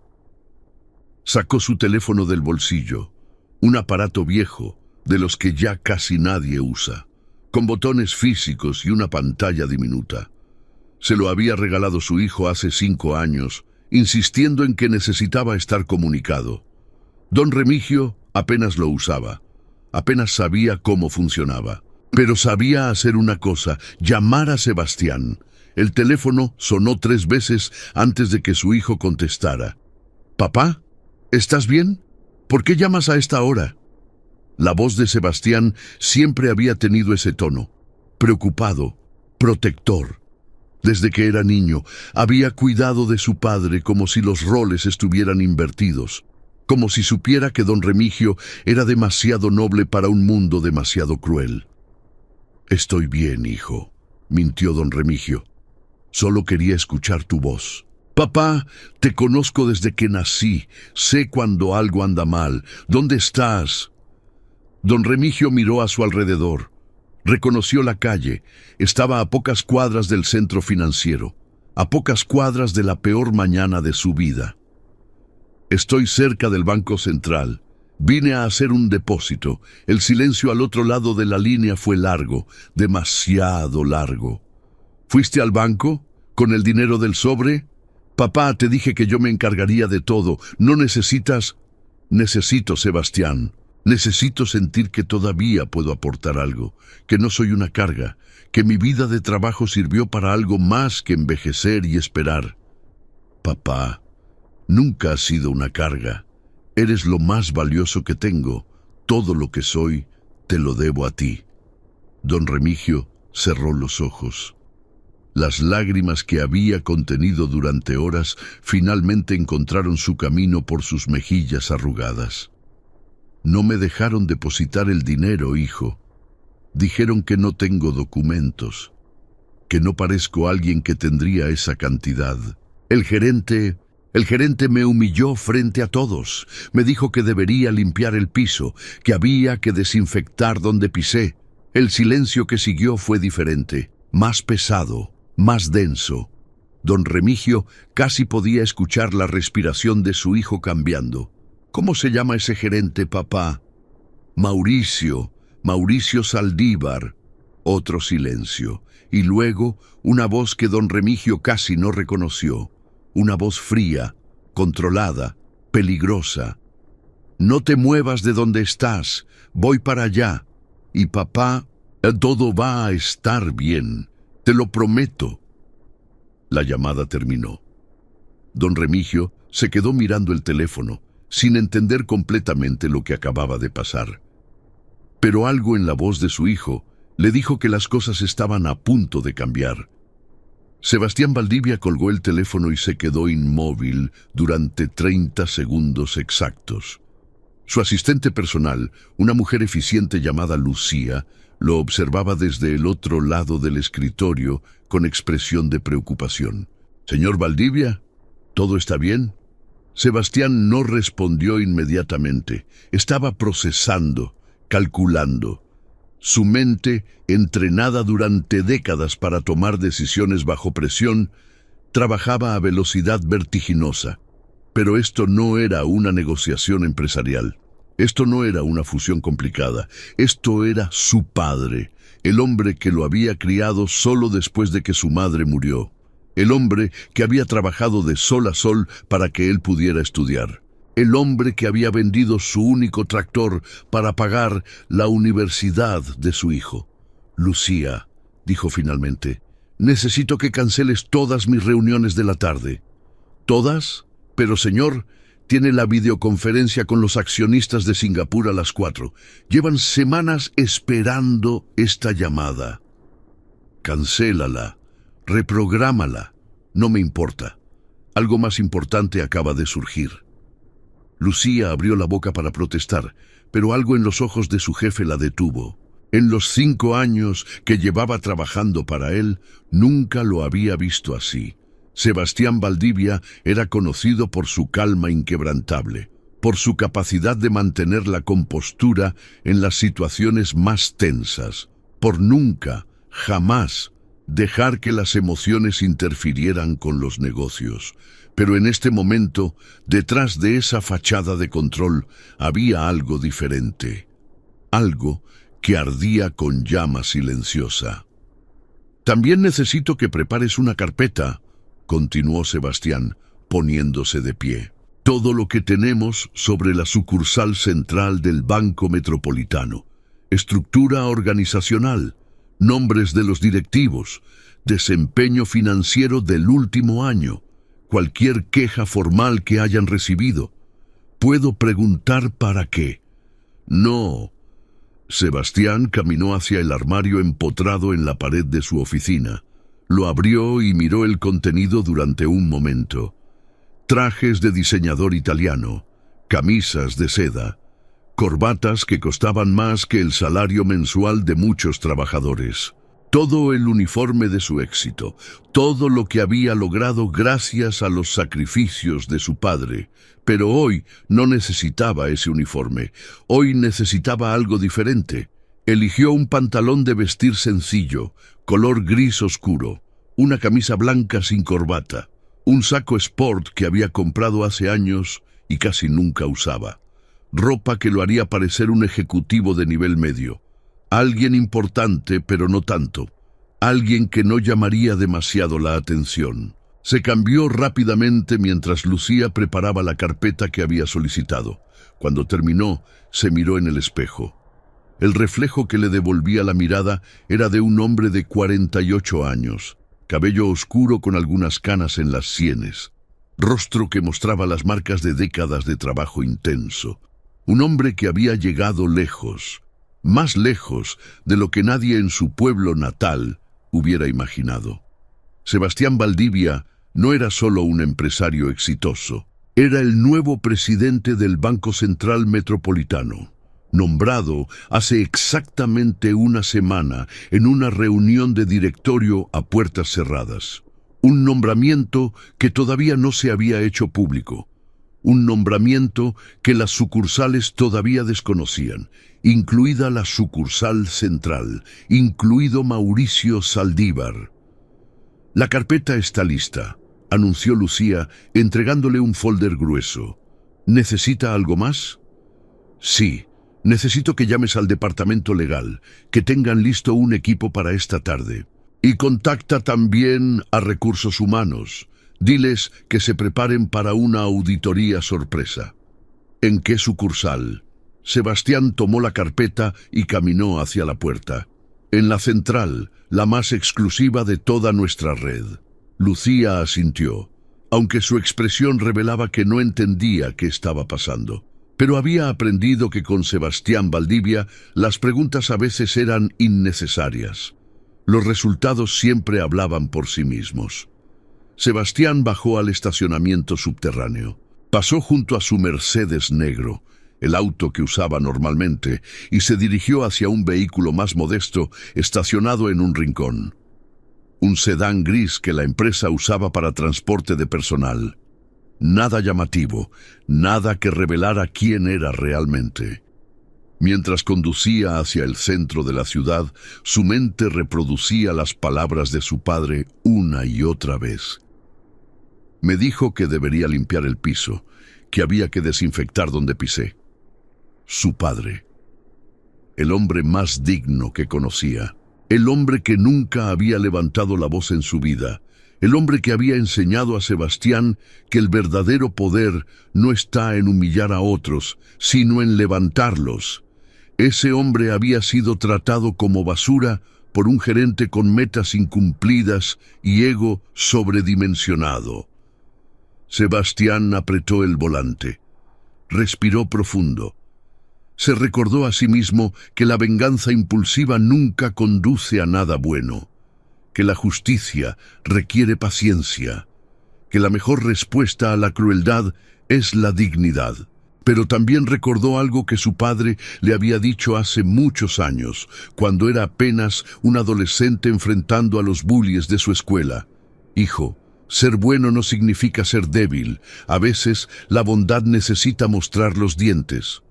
Sacó su teléfono del bolsillo, un aparato viejo, de los que ya casi nadie usa, con botones físicos y una pantalla diminuta. Se lo había regalado su hijo hace 5 años, insistiendo en que necesitaba estar comunicado. Don Remigio apenas lo usaba, apenas sabía cómo funcionaba, pero sabía hacer una cosa: llamar a Sebastián. El teléfono sonó 3 veces antes de que su hijo contestara. «¿Papá? ¿Estás bien? ¿Por qué llamas a esta hora?». La voz de Sebastián siempre había tenido ese tono, preocupado, protector. Desde que era niño, había cuidado de su padre como si los roles estuvieran invertidos, como si supiera que don Remigio era demasiado noble para un mundo demasiado cruel. «Estoy bien, hijo», mintió don Remigio. «Solo quería escuchar tu voz». «Papá, te conozco desde que nací. Sé cuando algo anda mal. ¿Dónde estás?». Don Remigio miró a su alrededor. Reconoció la calle. Estaba a pocas cuadras del centro financiero. a pocas cuadras de la peor mañana de su vida. Estoy cerca del Banco Central. Vine a hacer un depósito. El silencio al otro lado de la línea fue largo, demasiado largo. ¿Fuiste al banco? ¿Con el dinero del sobre? Papá, te dije que yo me encargaría de todo. ¿No necesitas? Necesito, Sebastián. Necesito sentir que todavía puedo aportar algo, que no soy una carga, que mi vida de trabajo sirvió para algo más que envejecer y esperar. Papá, nunca has sido una carga. Eres lo más valioso que tengo. Todo lo que soy, te lo debo a ti. Don Remigio cerró los ojos. Las lágrimas que había contenido durante horas finalmente encontraron su camino por sus mejillas arrugadas. No me dejaron depositar el dinero, hijo. Dijeron que no tengo documentos, que no parezco alguien que tendría esa cantidad. El gerente me humilló frente a todos. Me dijo que debería limpiar el piso, que había que desinfectar donde pisé. El silencio que siguió fue diferente, más pesado, más denso. Don Remigio casi podía escuchar la respiración de su hijo cambiando. ¿Cómo se llama ese gerente, papá? Mauricio Saldívar. Otro silencio, y luego una voz que don Remigio casi no reconoció. Una voz fría, controlada, peligrosa. No te muevas de donde estás, voy para allá. Y papá, todo va a estar bien, te lo prometo. La llamada terminó. Don Remigio se quedó mirando el teléfono, sin entender completamente lo que acababa de pasar. Pero algo en la voz de su hijo le dijo que las cosas estaban a punto de cambiar. Sebastián Valdivia colgó el teléfono y se quedó inmóvil durante 30 segundos exactos. Su asistente personal, una mujer eficiente llamada Lucía, lo observaba desde el otro lado del escritorio con expresión de preocupación. «Señor Valdivia, ¿todo está bien?» Sebastián no respondió inmediatamente. Estaba procesando, calculando. Su mente, entrenada durante décadas para tomar decisiones bajo presión, trabajaba a velocidad vertiginosa. Pero esto no era una negociación empresarial. Esto no era una fusión complicada. Esto era su padre, el hombre que lo había criado solo después de que su madre murió. El hombre que había trabajado de sol a sol para que él pudiera estudiar. El hombre que había vendido su único tractor para pagar la universidad de su hijo. «Lucía», dijo finalmente, «necesito que canceles todas mis reuniones de la tarde». «¿Todas? Pero señor, tiene la videoconferencia con los accionistas de Singapur a las 4. Llevan semanas esperando esta llamada». «Cancélala. Reprográmala. No me importa. Algo más importante acaba de surgir». Lucía abrió la boca para protestar, pero algo en los ojos de su jefe la detuvo. En los 5 años que llevaba trabajando para él, nunca lo había visto así. Sebastián Valdivia era conocido por su calma inquebrantable, por su capacidad de mantener la compostura en las situaciones más tensas, por nunca, jamás, dejar que las emociones interfirieran con los negocios. Pero en este momento, detrás de esa fachada de control, había algo diferente. Algo que ardía con llama silenciosa. «También necesito que prepares una carpeta», continuó Sebastián, poniéndose de pie. «Todo lo que tenemos sobre la sucursal central del Banco Metropolitano. Estructura organizacional, nombres de los directivos, desempeño financiero del último año, cualquier queja formal que hayan recibido. ¿Puedo preguntar para qué?» «No». Sebastián caminó hacia el armario empotrado en la pared de su oficina. Lo abrió y miró el contenido durante un momento. Trajes de diseñador italiano, camisas de seda, corbatas que costaban más que el salario mensual de muchos trabajadores. Todo el uniforme de su éxito, todo lo que había logrado gracias a los sacrificios de su padre. Pero hoy no necesitaba ese uniforme, hoy necesitaba algo diferente. Eligió un pantalón de vestir sencillo, color gris oscuro, una camisa blanca sin corbata, un saco sport que había comprado hace años y casi nunca usaba, ropa que lo haría parecer un ejecutivo de nivel medio, alguien importante pero no tanto, alguien que no llamaría demasiado la atención. Se cambió rápidamente mientras Lucía preparaba la carpeta que había solicitado. Cuando terminó, se miró en el espejo. El reflejo que le devolvía la mirada era de un hombre de 48 años, cabello oscuro con algunas canas en las sienes, rostro que mostraba las marcas de décadas de trabajo intenso. Un hombre que había llegado lejos, más lejos de lo que nadie en su pueblo natal hubiera imaginado. Sebastián Valdivia no era solo un empresario exitoso, era el nuevo presidente del Banco Central Metropolitano, nombrado hace exactamente una semana en una reunión de directorio a puertas cerradas. Un nombramiento que todavía no se había hecho público. Un nombramiento que las sucursales todavía desconocían, incluida la sucursal central, incluido Mauricio Saldívar. «La carpeta está lista», anunció Lucía, entregándole un folder grueso. «¿Necesita algo más?» «Sí, necesito que llames al departamento legal, que tengan listo un equipo para esta tarde. Y contacta también a Recursos Humanos. Diles que se preparen para una auditoría sorpresa». «¿En qué sucursal?» Sebastián tomó la carpeta y caminó hacia la puerta. «En la central, la más exclusiva de toda nuestra red». Lucía asintió, aunque su expresión revelaba que no entendía qué estaba pasando. Pero había aprendido que con Sebastián Valdivia las preguntas a veces eran innecesarias. Los resultados siempre hablaban por sí mismos. Sebastián bajó al estacionamiento subterráneo. Pasó junto a su Mercedes negro, el auto que usaba normalmente, y se dirigió hacia un vehículo más modesto estacionado en un rincón. Un sedán gris que la empresa usaba para transporte de personal. Nada llamativo, nada que revelara quién era realmente. Mientras conducía hacia el centro de la ciudad, su mente reproducía las palabras de su padre una y otra vez. Me dijo que debería limpiar el piso, que había que desinfectar donde pisé. Su padre. El hombre más digno que conocía. El hombre que nunca había levantado la voz en su vida. El hombre que había enseñado a Sebastián que el verdadero poder no está en humillar a otros, sino en levantarlos. Ese hombre había sido tratado como basura por un gerente con metas incumplidas y ego sobredimensionado. Sebastián apretó el volante. Respiró profundo. Se recordó a sí mismo que la venganza impulsiva nunca conduce a nada bueno, que la justicia requiere paciencia, que la mejor respuesta a la crueldad es la dignidad. Pero también recordó algo que su padre le había dicho hace muchos años, cuando era apenas un adolescente enfrentando a los bullies de su escuela. «Hijo, ser bueno no significa ser débil. A veces la bondad necesita mostrar los dientes».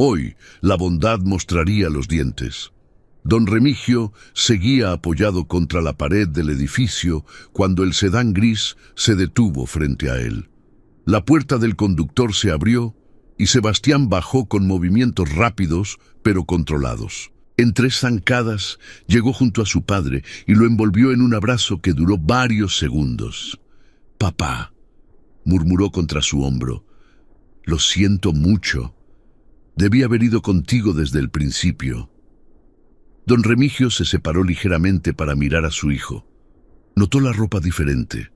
Hoy la bondad mostraría los dientes. Don Remigio seguía apoyado contra la pared del edificio cuando el sedán gris se detuvo frente a él. La puerta del conductor se abrió y Sebastián bajó con movimientos rápidos pero controlados. En 3 zancadas llegó junto a su padre y lo envolvió en un abrazo que duró varios segundos. «Papá», murmuró contra su hombro, «lo siento mucho. Debí haber ido contigo desde el principio». Don Remigio se separó ligeramente para mirar a su hijo. Notó la ropa diferente,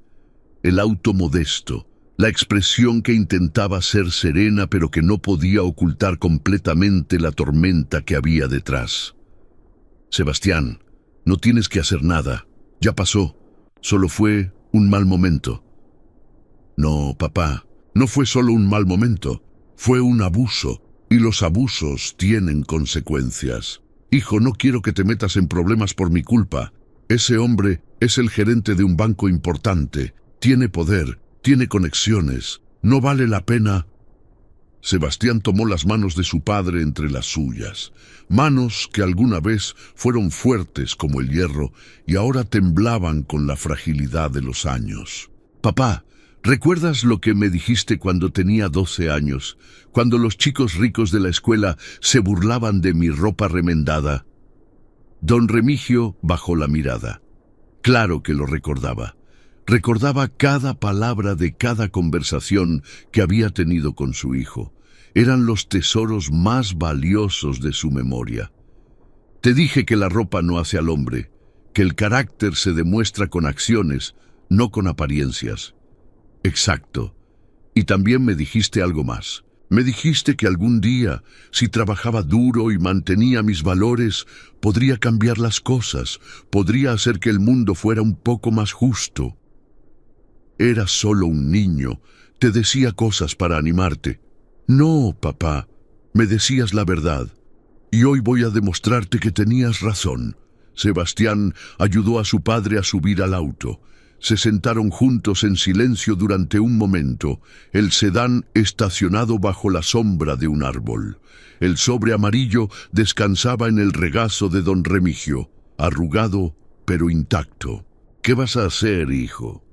el auto modesto, la expresión que intentaba ser serena pero que no podía ocultar completamente la tormenta que había detrás. «Sebastián, no tienes que hacer nada. Ya pasó. Solo fue un mal momento». «No, papá, no fue solo un mal momento. Fue un abuso. Y los abusos tienen consecuencias. Hijo, no quiero que te metas en problemas por mi culpa. Ese hombre es el gerente de un banco importante. Tiene poder, tiene conexiones. No vale la pena». Sebastián tomó las manos de su padre entre las suyas, manos que alguna vez fueron fuertes como el hierro y ahora temblaban con la fragilidad de los años. Papá, ¿recuerdas lo que me dijiste cuando tenía 12 años, cuando los chicos ricos de la escuela se burlaban de mi ropa remendada? Don Remigio bajó la mirada. Claro que lo recordaba. Recordaba cada palabra de cada conversación que había tenido con su hijo. Eran los tesoros más valiosos de su memoria. Te dije que la ropa no hace al hombre, que el carácter se demuestra con acciones, no con apariencias. Exacto. Y también me dijiste algo más. Me dijiste que algún día, si trabajaba duro y mantenía mis valores, podría cambiar las cosas, podría hacer que el mundo fuera un poco más justo. Eras solo un niño, te decía cosas para animarte. No, papá, me decías la verdad. Y hoy voy a demostrarte que tenías razón. Sebastián ayudó a su padre a subir al auto. Se sentaron juntos en silencio durante un momento, el sedán estacionado bajo la sombra de un árbol. El sobre amarillo descansaba en el regazo de don Remigio, arrugado pero intacto. ¿Qué vas a hacer, hijo?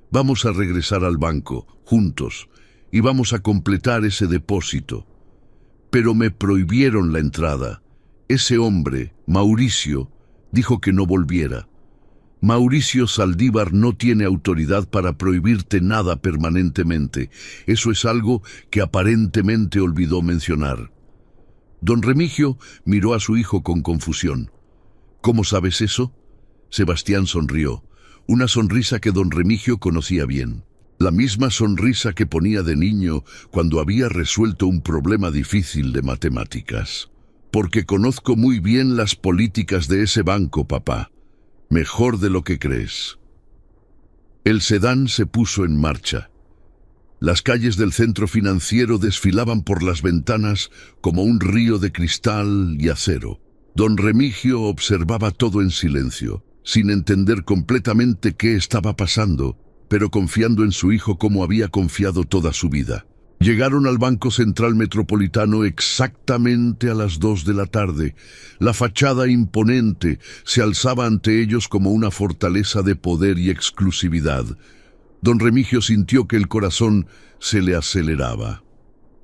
Vamos a regresar al banco, juntos, y vamos a completar ese depósito. Pero me prohibieron la entrada. Ese hombre, Mauricio, dijo que no volviera. Mauricio Saldívar no tiene autoridad para prohibirte nada permanentemente. Eso es algo que aparentemente olvidó mencionar. Don Remigio miró a su hijo con confusión. ¿Cómo sabes eso? Sebastián sonrió, una sonrisa que don Remigio conocía bien. La misma sonrisa que ponía de niño cuando había resuelto un problema difícil de matemáticas. Porque conozco muy bien las políticas de ese banco, papá. Mejor de lo que crees. El sedán se puso en marcha. Las calles del centro financiero desfilaban por las ventanas como un río de cristal y acero. Don Remigio observaba todo en silencio, sin entender completamente qué estaba pasando, pero confiando en su hijo como había confiado toda su vida. Llegaron al Banco Central Metropolitano exactamente a las 2 de la tarde. La fachada imponente se alzaba ante ellos como una fortaleza de poder y exclusividad. Don Remigio sintió que el corazón se le aceleraba.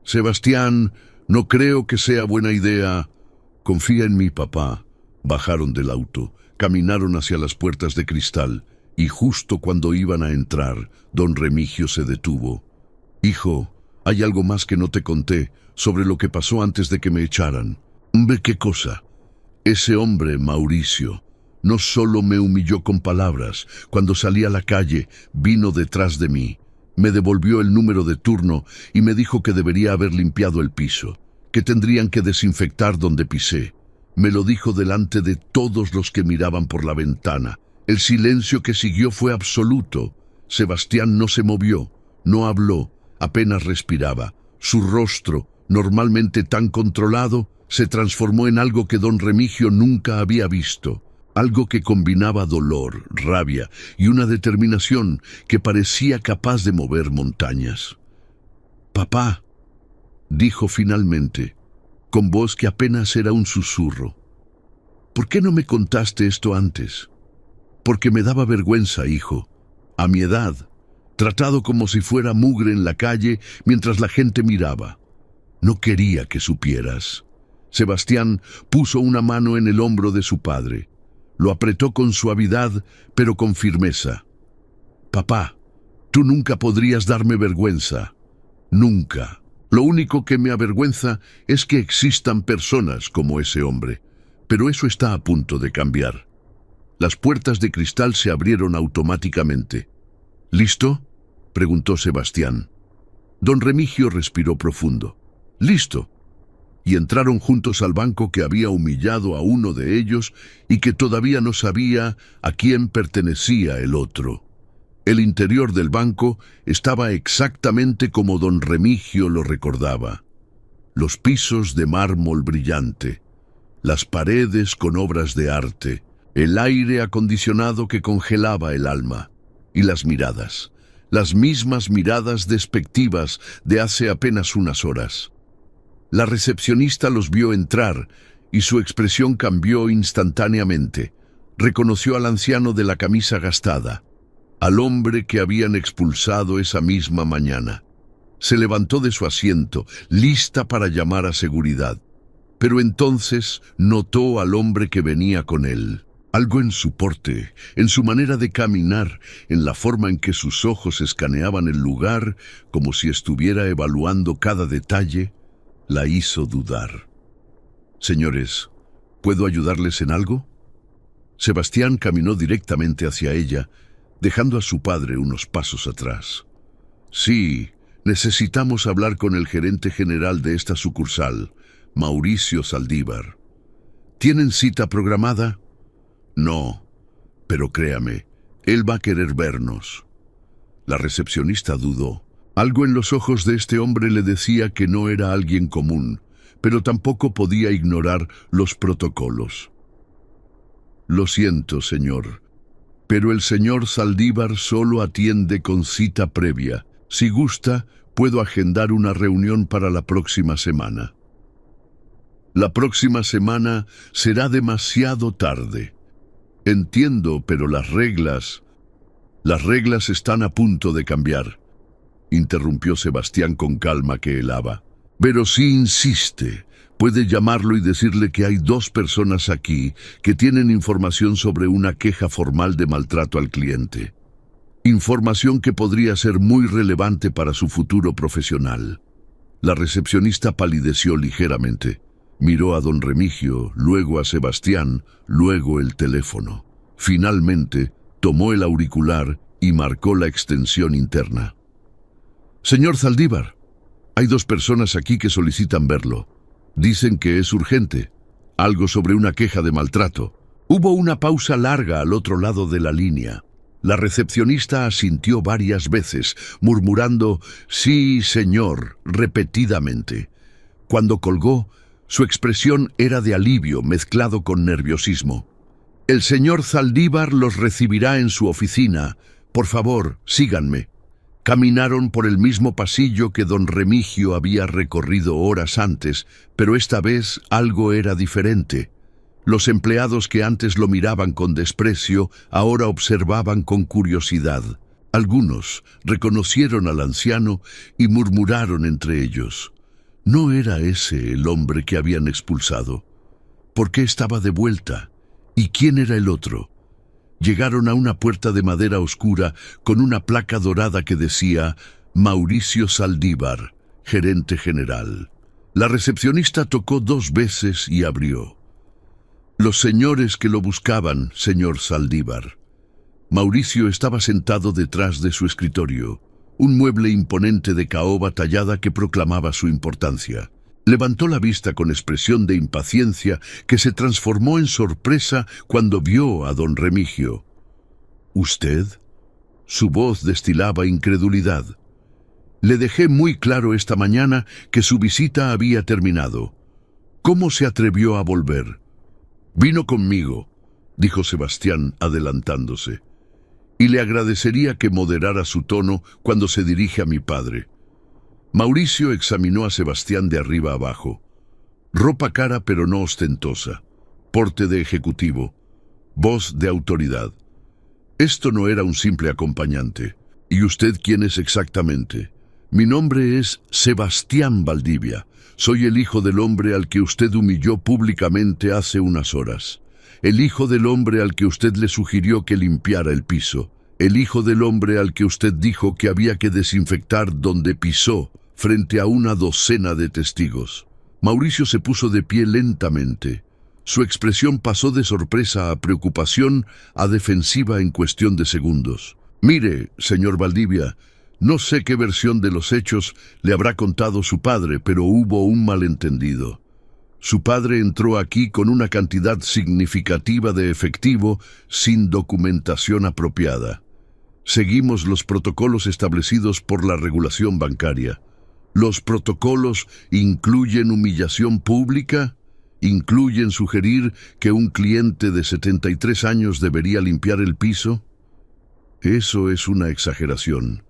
Sebastián, no creo que sea buena idea. Confía en mí, papá. Bajaron del auto, caminaron hacia las puertas de cristal, y justo cuando iban a entrar, don Remigio se detuvo. Hijo, hay algo más que no te conté sobre lo que pasó antes de que me echaran. ¿Ve qué cosa? Ese hombre, Mauricio, no solo me humilló con palabras. Cuando salí a la calle, vino detrás de mí. Me devolvió el número de turno y me dijo que debería haber limpiado el piso, que tendrían que desinfectar donde pisé. Me lo dijo delante de todos los que miraban por la ventana. El silencio que siguió fue absoluto. Sebastián no se movió, no habló. Apenas respiraba. Su rostro, normalmente tan controlado, se transformó en algo que don Remigio nunca había visto. Algo que combinaba dolor, rabia y una determinación que parecía capaz de mover montañas. «Papá», dijo finalmente, con voz que apenas era un susurro. «¿Por qué no me contaste esto antes?» «Porque me daba vergüenza, hijo. A mi edad, tratado como si fuera mugre en la calle mientras la gente miraba. No quería que supieras». Sebastián puso una mano en el hombro de su padre. Lo apretó con suavidad, pero con firmeza. «Papá, tú nunca podrías darme vergüenza. Nunca. Lo único que me avergüenza es que existan personas como ese hombre. Pero eso está a punto de cambiar». Las puertas de cristal se abrieron automáticamente. «¿Listo?», preguntó Sebastián. Don Remigio respiró profundo. «Listo». Y entraron juntos al banco que había humillado a uno de ellos y que todavía no sabía a quién pertenecía el otro. El interior del banco estaba exactamente como don Remigio lo recordaba. Los pisos de mármol brillante, las paredes con obras de arte, el aire acondicionado que congelaba el alma, y las miradas, las mismas miradas despectivas de hace apenas unas horas. La recepcionista los vio entrar y su expresión cambió instantáneamente. Reconoció al anciano de la camisa gastada, al hombre que habían expulsado esa misma mañana. Se levantó de su asiento, lista para llamar a seguridad. Pero entonces notó al hombre que venía con él. Algo en su porte, en su manera de caminar, en la forma en que sus ojos escaneaban el lugar, como si estuviera evaluando cada detalle, la hizo dudar. «Señores, ¿puedo ayudarles en algo?» Sebastián caminó directamente hacia ella, dejando a su padre unos pasos atrás. «Sí, necesitamos hablar con el gerente general de esta sucursal, Mauricio Saldívar. ¿Tienen cita programada?» «No, pero créame, él va a querer vernos». La recepcionista dudó. Algo en los ojos de este hombre le decía que no era alguien común, pero tampoco podía ignorar los protocolos. «Lo siento, señor, pero el señor Saldívar solo atiende con cita previa. Si gusta, puedo agendar una reunión para la próxima semana». «La próxima semana será demasiado tarde». «Entiendo, pero las reglas están a punto de cambiar», interrumpió Sebastián con calma que helaba. «Pero si insiste, puede llamarlo y decirle que hay 2 personas aquí que tienen información sobre una queja formal de maltrato al cliente. Información que podría ser muy relevante para su futuro profesional». La recepcionista palideció ligeramente. Miró a don Remigio, luego a Sebastián, luego el teléfono. Finalmente, tomó el auricular y marcó la extensión interna. «Señor Saldívar, hay 2 personas aquí que solicitan verlo. Dicen que es urgente. Algo sobre una queja de maltrato». Hubo una pausa larga al otro lado de la línea. La recepcionista asintió varias veces, murmurando «Sí, señor», repetidamente. Cuando colgó, su expresión era de alivio mezclado con nerviosismo. «El señor Saldívar los recibirá en su oficina. Por favor, síganme». Caminaron por el mismo pasillo que don Remigio había recorrido horas antes, pero esta vez algo era diferente. Los empleados que antes lo miraban con desprecio, ahora observaban con curiosidad. Algunos reconocieron al anciano y murmuraron entre ellos: ¿no era ese el hombre que habían expulsado? ¿Por qué estaba de vuelta? ¿Y quién era el otro? Llegaron a una puerta de madera oscura con una placa dorada que decía «Mauricio Saldívar, gerente general». La recepcionista tocó 2 veces y abrió. «Los señores que lo buscaban, señor Saldívar». Mauricio estaba sentado detrás de su escritorio, un mueble imponente de caoba tallada que proclamaba su importancia. Levantó la vista con expresión de impaciencia que se transformó en sorpresa cuando vio a don Remigio. «¿Usted?» Su voz destilaba incredulidad. «Le dejé muy claro esta mañana que su visita había terminado. ¿Cómo se atrevió a volver?» «Vino conmigo», dijo Sebastián adelantándose. «Y le agradecería que moderara su tono cuando se dirige a mi padre». Mauricio examinó a Sebastián de arriba abajo. Ropa cara pero no ostentosa, porte de ejecutivo, voz de autoridad. Esto no era un simple acompañante. «¿Y usted quién es exactamente?» «Mi nombre es Sebastián Valdivia. Soy el hijo del hombre al que usted humilló públicamente hace unas horas. El hijo del hombre al que usted le sugirió que limpiara el piso. El hijo del hombre al que usted dijo que había que desinfectar donde pisó, frente a una docena de testigos». Mauricio se puso de pie lentamente. Su expresión pasó de sorpresa a preocupación a defensiva en cuestión de segundos. «Mire, señor Valdivia, no sé qué versión de los hechos le habrá contado su padre, pero hubo un malentendido. Su padre entró aquí con una cantidad significativa de efectivo sin documentación apropiada. Seguimos los protocolos establecidos por la regulación bancaria. Los protocolos incluyen humillación pública, incluyen sugerir que un cliente de 73 años debería limpiar el piso. Eso es una exageración.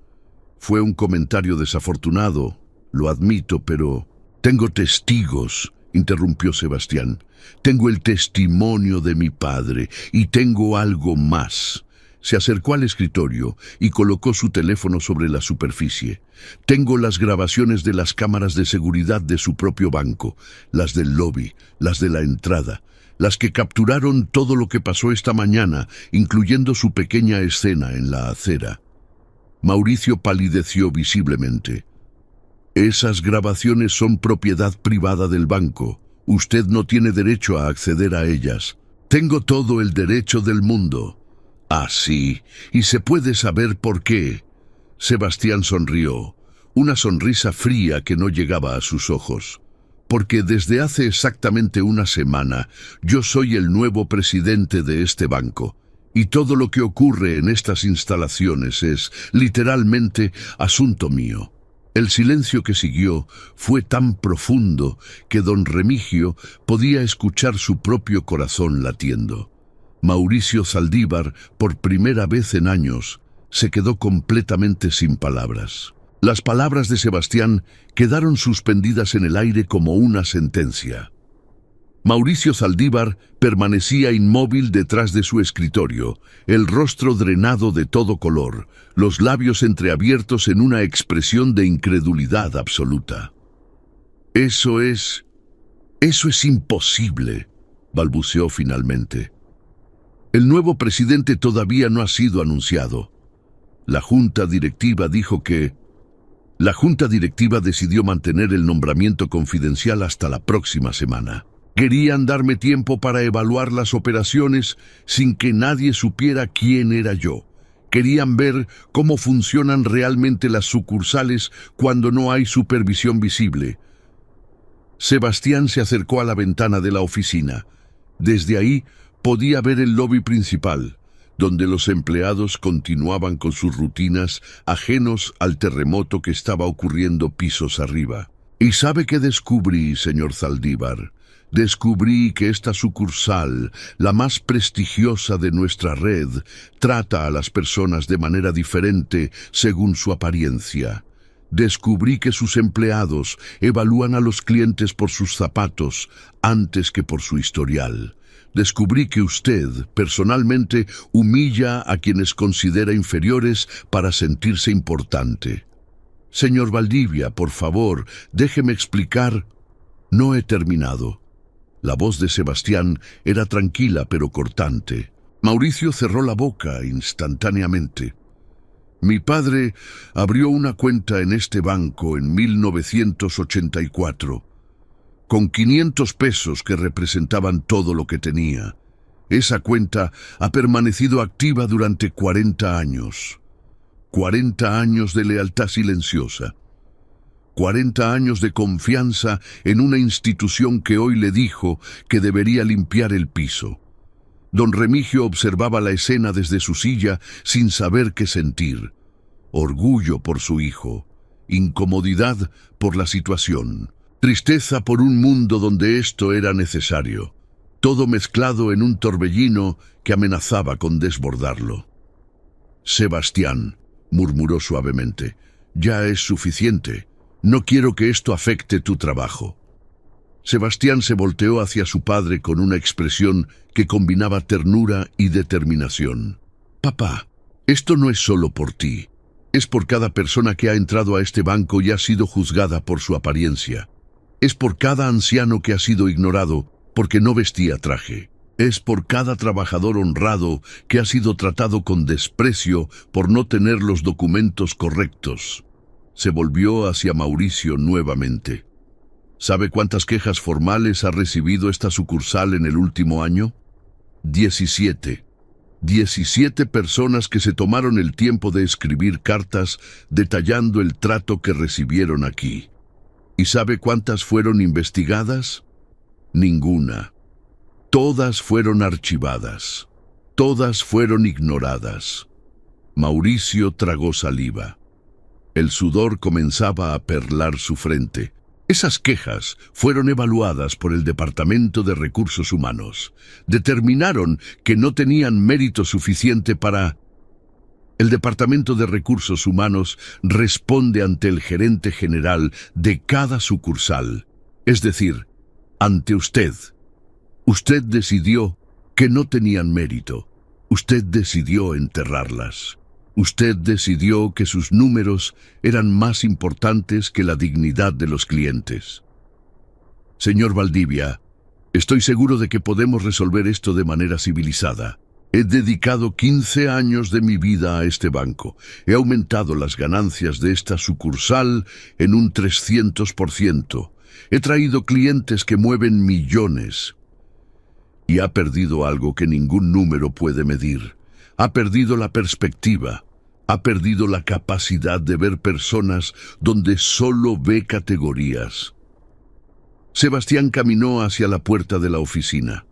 Fue un comentario desafortunado, lo admito, pero Tengo testigos, interrumpió Sebastián. Tengo el testimonio de mi padre y tengo algo más. Se acercó al escritorio y colocó su teléfono sobre la superficie. Tengo las grabaciones de las cámaras de seguridad de su propio banco, las del lobby, las de la entrada, las que capturaron todo lo que pasó esta mañana, incluyendo su pequeña escena en la acera. Mauricio palideció visiblemente. Esas grabaciones son propiedad privada del banco. Usted no tiene derecho a acceder a ellas. Tengo todo el derecho del mundo. Ah, sí, y se puede saber por qué. Sebastián sonrió, una sonrisa fría que no llegaba a sus ojos. Porque desde hace exactamente una semana yo soy el nuevo presidente de este banco. Y todo lo que ocurre en estas instalaciones es, literalmente, asunto mío. El silencio que siguió fue tan profundo que don Remigio podía escuchar su propio corazón latiendo. Mauricio Zaldívar, por primera vez en años, se quedó completamente sin palabras. Las palabras de Sebastián quedaron suspendidas en el aire como una sentencia. Mauricio Zaldívar permanecía inmóvil detrás de su escritorio, el rostro drenado de todo color, los labios entreabiertos en una expresión de incredulidad absoluta. Eso es imposible», balbuceó finalmente. El nuevo presidente todavía no ha sido anunciado. La junta directiva decidió mantener el nombramiento confidencial hasta la próxima semana. Querían darme tiempo para evaluar las operaciones sin que nadie supiera quién era yo. Querían ver cómo funcionan realmente las sucursales cuando no hay supervisión visible. Sebastián se acercó a la ventana de la oficina. Desde ahí podía ver el lobby principal, donde los empleados continuaban con sus rutinas ajenos al terremoto que estaba ocurriendo pisos arriba. ¿Y sabe qué descubrí, señor Zaldívar? Descubrí que esta sucursal, la más prestigiosa de nuestra red, trata a las personas de manera diferente según su apariencia. Descubrí que sus empleados evalúan a los clientes por sus zapatos antes que por su historial. Descubrí que usted, personalmente, humilla a quienes considera inferiores para sentirse importante. Señor Valdivia, por favor, déjeme explicar. No he terminado. La voz de Sebastián era tranquila pero cortante. Mauricio cerró la boca instantáneamente. Mi padre abrió una cuenta en este banco en 1984, con 500 pesos que representaban todo lo que tenía. Esa cuenta ha permanecido activa durante 40 años. 40 años de lealtad silenciosa. 40 años de confianza en una institución que hoy le dijo que debería limpiar el piso. Don Remigio observaba la escena desde su silla sin saber qué sentir. Orgullo por su hijo, incomodidad por la situación, tristeza por un mundo donde esto era necesario, todo mezclado en un torbellino que amenazaba con desbordarlo. Sebastián, murmuró suavemente, ya es suficiente. No quiero que esto afecte tu trabajo. Sebastián se volteó hacia su padre con una expresión que combinaba ternura y determinación. Papá, esto no es solo por ti. Es por cada persona que ha entrado a este banco y ha sido juzgada por su apariencia. Es por cada anciano que ha sido ignorado porque no vestía traje. Es por cada trabajador honrado que ha sido tratado con desprecio por no tener los documentos correctos. Se volvió hacia Mauricio nuevamente. ¿Sabe cuántas quejas formales ha recibido esta sucursal en el último año? 17. 17 personas que se tomaron el tiempo de escribir cartas detallando el trato que recibieron aquí. ¿Y sabe cuántas fueron investigadas? Ninguna. Todas fueron archivadas. Todas fueron ignoradas. Mauricio tragó saliva. El sudor comenzaba a perlar su frente. Esas quejas fueron evaluadas por el Departamento de Recursos Humanos. Determinaron que no tenían mérito suficiente para... El Departamento de Recursos Humanos responde ante el gerente general de cada sucursal Es decir, ante usted. Usted decidió que no tenían mérito. Usted decidió enterrarlas. Usted decidió que sus números eran más importantes que la dignidad de los clientes. Señor Valdivia, estoy seguro de que podemos resolver esto de manera civilizada. He dedicado 15 años de mi vida a este banco. He aumentado las ganancias de esta sucursal en un 300%. He traído clientes que mueven millones. Y ha perdido algo que ningún número puede medir. Ha perdido la perspectiva. Ha perdido la capacidad de ver personas donde solo ve categorías. Sebastián caminó hacia la puerta de la oficina.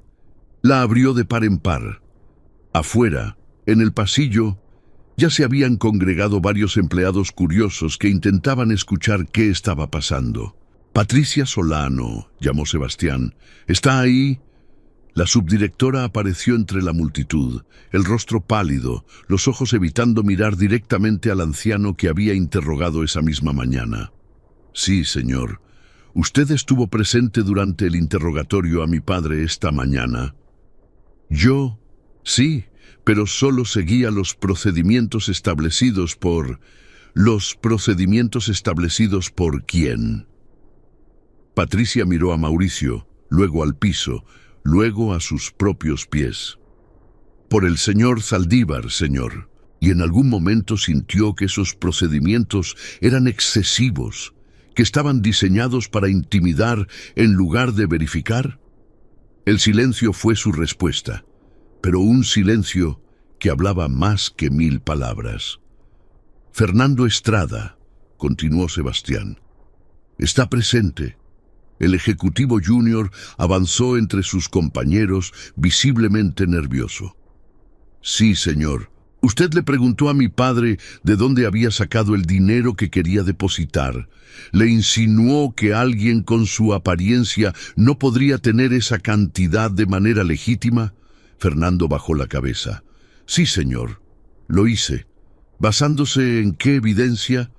La abrió de par en par. Afuera, en el pasillo, ya se habían congregado varios empleados curiosos que intentaban escuchar qué estaba pasando. «Patricia Solano», llamó Sebastián. «¿Está ahí?» La subdirectora apareció entre la multitud, el rostro pálido, los ojos evitando mirar directamente al anciano que había interrogado esa misma mañana. «Sí, señor. Usted estuvo presente durante el interrogatorio a mi padre esta mañana». «¿Yo?» «Sí, pero solo seguía los procedimientos establecidos por... ¿Los procedimientos establecidos por quién?» Patricia miró a Mauricio, luego al piso, luego a sus propios pies. «Por el señor Zaldívar, señor». Y en algún momento sintió que esos procedimientos eran excesivos, que estaban diseñados para intimidar en lugar de verificar. El silencio fue su respuesta, pero un silencio que hablaba más que 1000 palabras. «Fernando Estrada», continuó Sebastián, «está presente». El ejecutivo junior avanzó entre sus compañeros, visiblemente nervioso. «Sí, señor. Usted le preguntó a mi padre de dónde había sacado el dinero que quería depositar. Le insinuó que alguien con su apariencia no podría tener esa cantidad de manera legítima». Fernando bajó la cabeza. «Sí, señor. Lo hice. ¿Basándose en qué evidencia?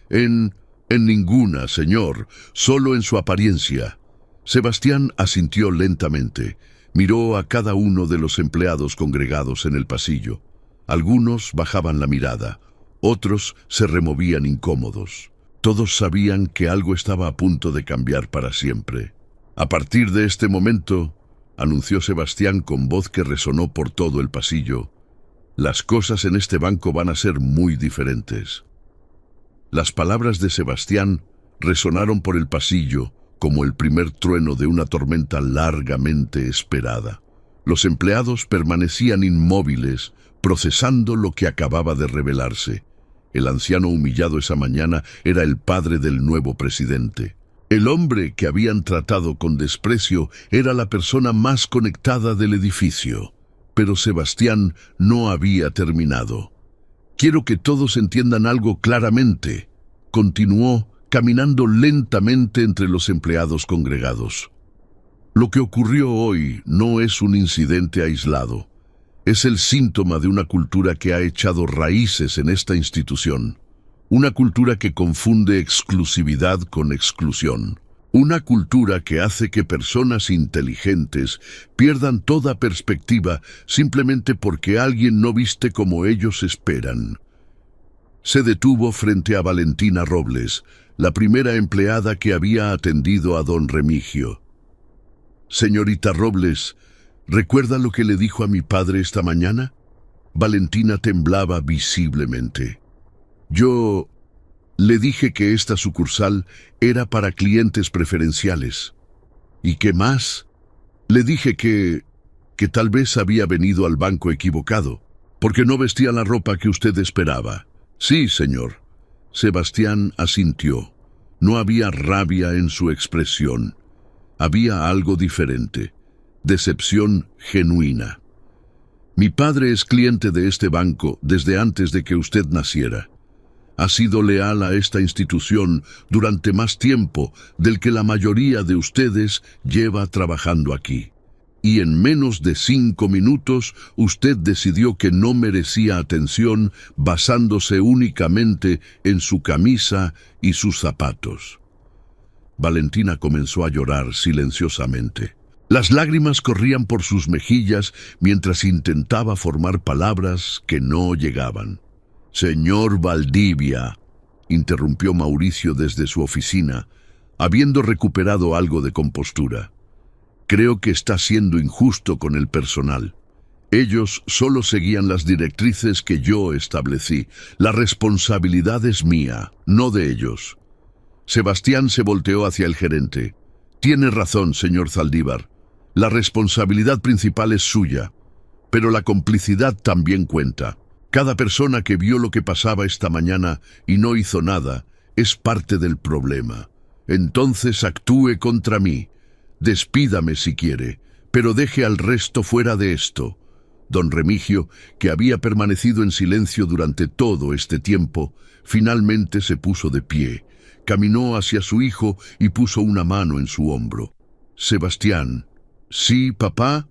En ninguna, señor. Solo en su apariencia». Sebastián asintió lentamente. Miró a cada uno de los empleados congregados en el pasillo. Algunos bajaban la mirada. Otros se removían incómodos. Todos sabían que algo estaba a punto de cambiar para siempre. «A partir de este momento», anunció Sebastián con voz que resonó por todo el pasillo, «las cosas en este banco van a ser muy diferentes». Las palabras de Sebastián resonaron por el pasillo como el primer trueno de una tormenta largamente esperada. Los empleados permanecían inmóviles, procesando lo que acababa de revelarse. El anciano humillado esa mañana era el padre del nuevo presidente. El hombre que habían tratado con desprecio era la persona más conectada del edificio. Pero Sebastián no había terminado. «Quiero que todos entiendan algo claramente», continuó, caminando lentamente entre los empleados congregados. «Lo que ocurrió hoy no es un incidente aislado. Es el síntoma de una cultura que ha echado raíces en esta institución. Una cultura que confunde exclusividad con exclusión. Una cultura que hace que personas inteligentes pierdan toda perspectiva simplemente porque alguien no viste como ellos esperan». Se detuvo frente a Valentina Robles, la primera empleada que había atendido a don Remigio. «Señorita Robles, ¿recuerda lo que le dijo a mi padre esta mañana?» Valentina temblaba visiblemente. «Yo le dije que esta sucursal era para clientes preferenciales. ¿Y qué más? Le dije que tal vez había venido al banco equivocado, porque no vestía la ropa que usted esperaba». «Sí, señor». Sebastián asintió. No había rabia en su expresión. Había algo diferente. Decepción genuina. «Mi padre es cliente de este banco desde antes de que usted naciera. Ha sido leal a esta institución durante más tiempo del que la mayoría de ustedes lleva trabajando aquí. Y en menos de 5 minutos usted decidió que no merecía atención basándose únicamente en su camisa y sus zapatos». Valentina comenzó a llorar silenciosamente. Las lágrimas corrían por sus mejillas mientras intentaba formar palabras que no llegaban. «Señor Valdivia», interrumpió Mauricio desde su oficina, habiendo recuperado algo de compostura. «Creo que está siendo injusto con el personal. Ellos solo seguían las directrices que yo establecí. La responsabilidad es mía, no de ellos». Sebastián se volteó hacia el gerente. «Tiene razón, señor Zaldívar. La responsabilidad principal es suya, pero la complicidad también cuenta. Cada persona que vio lo que pasaba esta mañana y no hizo nada es parte del problema. Entonces actúe contra mí. Despídame si quiere, pero deje al resto fuera de esto». Don Remigio, que había permanecido en silencio durante todo este tiempo, finalmente se puso de pie, caminó hacia su hijo y puso una mano en su hombro. «Sebastián». «Sí, papá.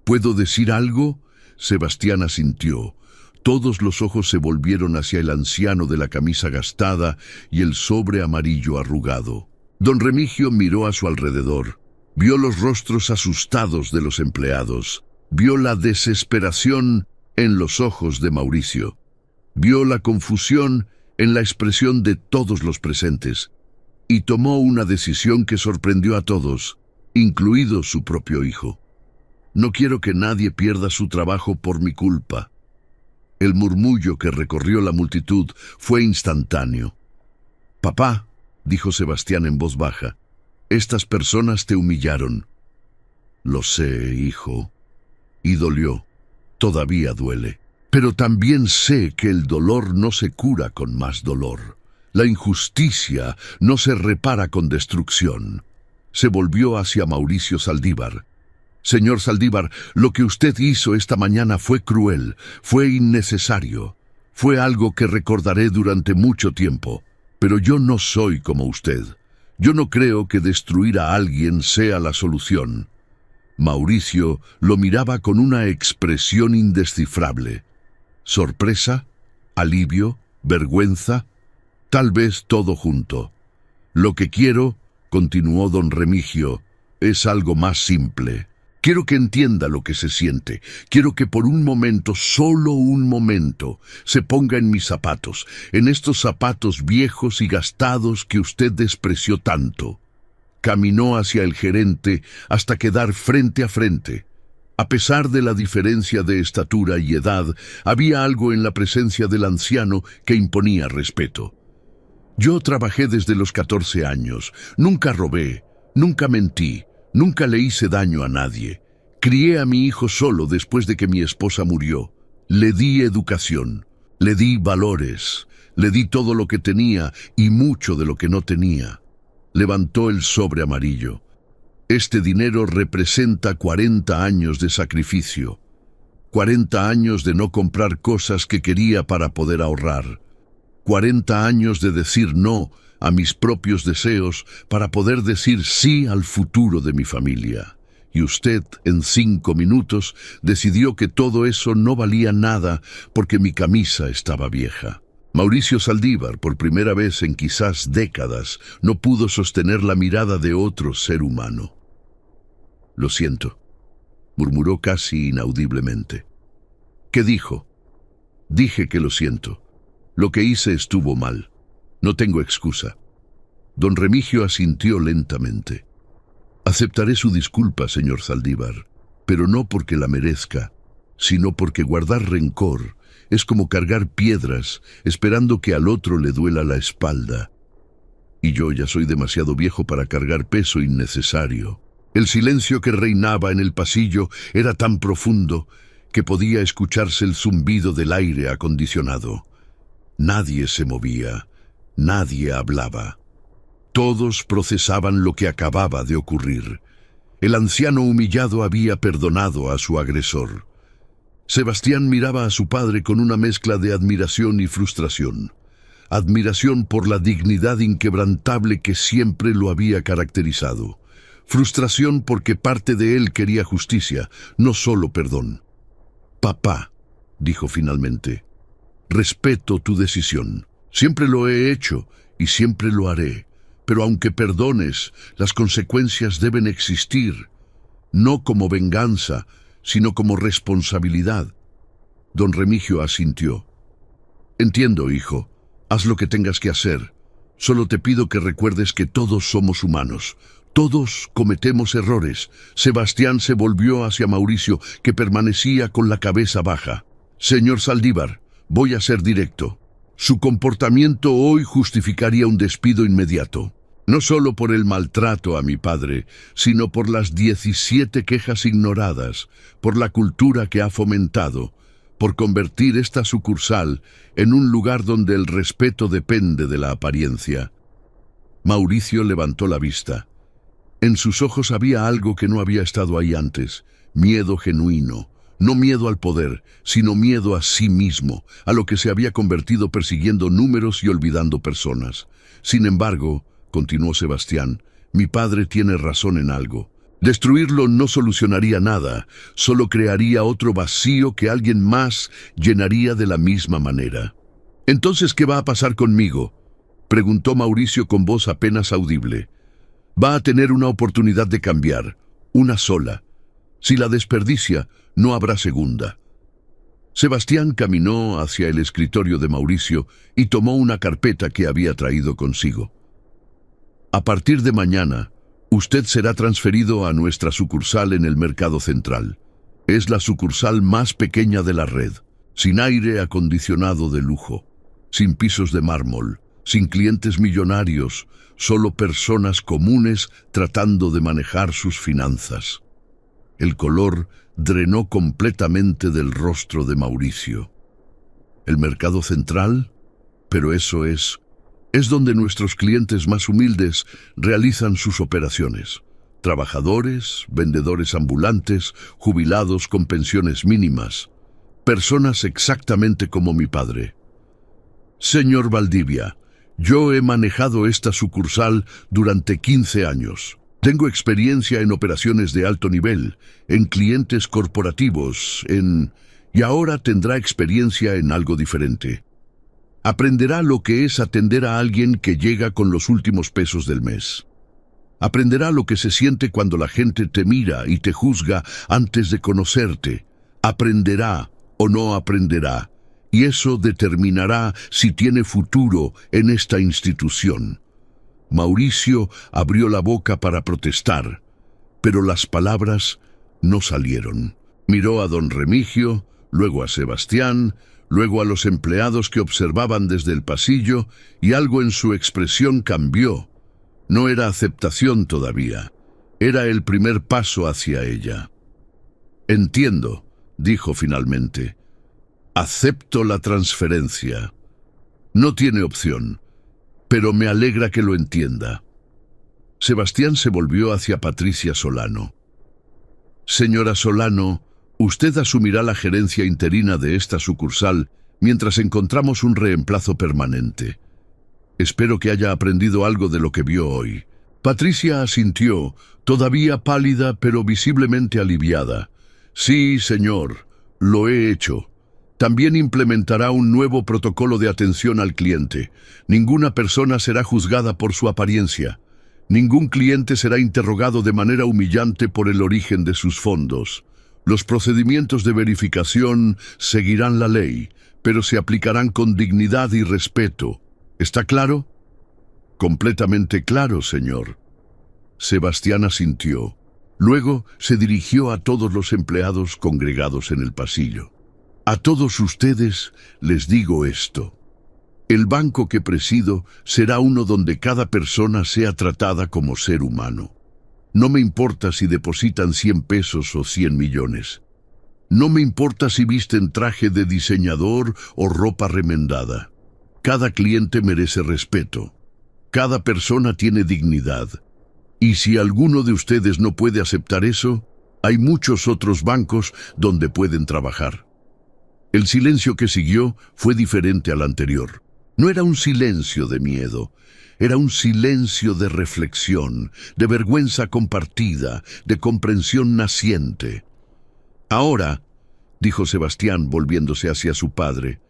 ¿Puedo decir algo?». Sebastián asintió. Todos los ojos se volvieron hacia el anciano de la camisa gastada y el sobre amarillo arrugado. Don Remigio miró a su alrededor. Vio los rostros asustados de los empleados. Vio la desesperación en los ojos de Mauricio. Vio la confusión en la expresión de todos los presentes. Y tomó una decisión que sorprendió a todos, incluido su propio hijo. «No quiero que nadie pierda su trabajo por mi culpa». El murmullo que recorrió la multitud fue instantáneo. «Papá», dijo Sebastián en voz baja, «estas personas te humillaron». «Lo sé, hijo». Y dolió. Todavía duele. Pero también sé que el dolor no se cura con más dolor. La injusticia no se repara con destrucción. Se volvió hacia Mauricio Zaldívar. «Señor Zaldívar, lo que usted hizo esta mañana fue cruel, fue innecesario. Fue algo que recordaré durante mucho tiempo. Pero yo no soy como usted. Yo no creo que destruir a alguien sea la solución». Mauricio lo miraba con una expresión indescifrable. Sorpresa, alivio, vergüenza, tal vez todo junto. «Lo que quiero», continuó don Remigio, «es algo más simple. Quiero que entienda lo que se siente. Quiero que por un momento, solo un momento, se ponga en mis zapatos, en estos zapatos viejos y gastados que usted despreció tanto». Caminó hacia el gerente hasta quedar frente a frente. A pesar de la diferencia de estatura y edad, había algo en la presencia del anciano que imponía respeto. «Yo trabajé desde los 14 años. Nunca robé, nunca mentí, nunca le hice daño a nadie. Crié a mi hijo solo después de que mi esposa murió. Le di educación, le di valores, le di todo lo que tenía y mucho de lo que no tenía». Levantó el sobre amarillo. «Este dinero representa 40 años de sacrificio. 40 años de no comprar cosas que quería para poder ahorrar. 40 años de decir no a mis propios deseos para poder decir sí al futuro de mi familia. Y usted, en 5 minutos, decidió que todo eso no valía nada porque mi camisa estaba vieja». Mauricio Zaldívar, por primera vez en quizás décadas, no pudo sostener la mirada de otro ser humano. «Lo siento», murmuró casi inaudiblemente. «¿Qué dijo?». «Dije que lo siento. Lo que hice estuvo mal. No tengo excusa». Don Remigio asintió lentamente. «Aceptaré su disculpa, señor Zaldívar, pero no porque la merezca, sino porque guardar rencor es como cargar piedras esperando que al otro le duela la espalda. Y yo ya soy demasiado viejo para cargar peso innecesario». El silencio que reinaba en el pasillo era tan profundo que podía escucharse el zumbido del aire acondicionado. Nadie se movía, nadie hablaba. Todos procesaban lo que acababa de ocurrir. El anciano humillado había perdonado a su agresor. Sebastián miraba a su padre con una mezcla de admiración y frustración. Admiración por la dignidad inquebrantable que siempre lo había caracterizado. Frustración porque parte de él quería justicia, no solo perdón. «Papá», dijo finalmente, «respeto tu decisión. Siempre lo he hecho y siempre lo haré. Pero aunque perdones, las consecuencias deben existir, no como venganza, sino como responsabilidad. Don Remigio asintió. Entiendo, hijo. Haz lo que tengas que hacer. Solo te pido que recuerdes que todos somos humanos. Todos cometemos errores. Sebastián se volvió hacia Mauricio, que permanecía con la cabeza baja. Señor Saldívar, voy a ser directo. Su comportamiento hoy justificaría un despido inmediato. No solo por el maltrato a mi padre, sino por las 17 quejas ignoradas, por la cultura que ha fomentado, por convertir esta sucursal en un lugar donde el respeto depende de la apariencia. Mauricio levantó la vista. En sus ojos había algo que no había estado ahí antes, miedo genuino. No miedo al poder, sino miedo a sí mismo, a lo que se había convertido persiguiendo números y olvidando personas. Sin embargo, continuó Sebastián, mi padre tiene razón en algo. Destruirlo no solucionaría nada, solo crearía otro vacío que alguien más llenaría de la misma manera. «Entonces, ¿qué va a pasar conmigo?», preguntó Mauricio con voz apenas audible. «Va a tener una oportunidad de cambiar, una sola. Si la desperdicia, no habrá segunda». Sebastián caminó hacia el escritorio de Mauricio y tomó una carpeta que había traído consigo. «A partir de mañana, usted será transferido a nuestra sucursal en el Mercado Central. Es la sucursal más pequeña de la red, sin aire acondicionado de lujo, sin pisos de mármol, sin clientes millonarios, solo personas comunes tratando de manejar sus finanzas». El color drenó completamente del rostro de Mauricio. ¿El Mercado Central? Pero eso es donde nuestros clientes más humildes realizan sus operaciones. Trabajadores, vendedores ambulantes, jubilados con pensiones mínimas. Personas exactamente como mi padre. Señor Valdivia, yo he manejado esta sucursal durante 15 años. Tengo experiencia en operaciones de alto nivel, en clientes corporativos, y ahora tendrá experiencia en algo diferente. Aprenderá lo que es atender a alguien que llega con los últimos pesos del mes. Aprenderá lo que se siente cuando la gente te mira y te juzga antes de conocerte. Aprenderá o no aprenderá, y eso determinará si tiene futuro en esta institución. Mauricio abrió la boca para protestar, pero las palabras no salieron. Miró a don Remigio, luego a Sebastián, luego a los empleados que observaban desde el pasillo, y algo en su expresión cambió. No era aceptación todavía, era el primer paso hacia ella. «Entiendo», dijo finalmente. «Acepto la transferencia. No tiene opción, pero me alegra que lo entienda». Sebastián se volvió hacia Patricia Solano. «Señora Solano, usted asumirá la gerencia interina de esta sucursal mientras encontramos un reemplazo permanente. Espero que haya aprendido algo de lo que vio hoy». Patricia asintió, todavía pálida pero visiblemente aliviada. «Sí, señor, lo he hecho. También implementará un nuevo protocolo de atención al cliente. Ninguna persona será juzgada por su apariencia. Ningún cliente será interrogado de manera humillante por el origen de sus fondos. Los procedimientos de verificación seguirán la ley, pero se aplicarán con dignidad y respeto. ¿Está claro?» «Completamente claro, señor». Sebastián asintió. Luego se dirigió a todos los empleados congregados en el pasillo. «A todos ustedes les digo esto. El banco que presido será uno donde cada persona sea tratada como ser humano. No me importa si depositan 100 pesos o 100 millones. No me importa si visten traje de diseñador o ropa remendada. Cada cliente merece respeto. Cada persona tiene dignidad. Y si alguno de ustedes no puede aceptar eso, hay muchos otros bancos donde pueden trabajar». El silencio que siguió fue diferente al anterior. No era un silencio de miedo, era un silencio de reflexión, de vergüenza compartida, de comprensión naciente. «Ahora», dijo Sebastián volviéndose hacia su padre,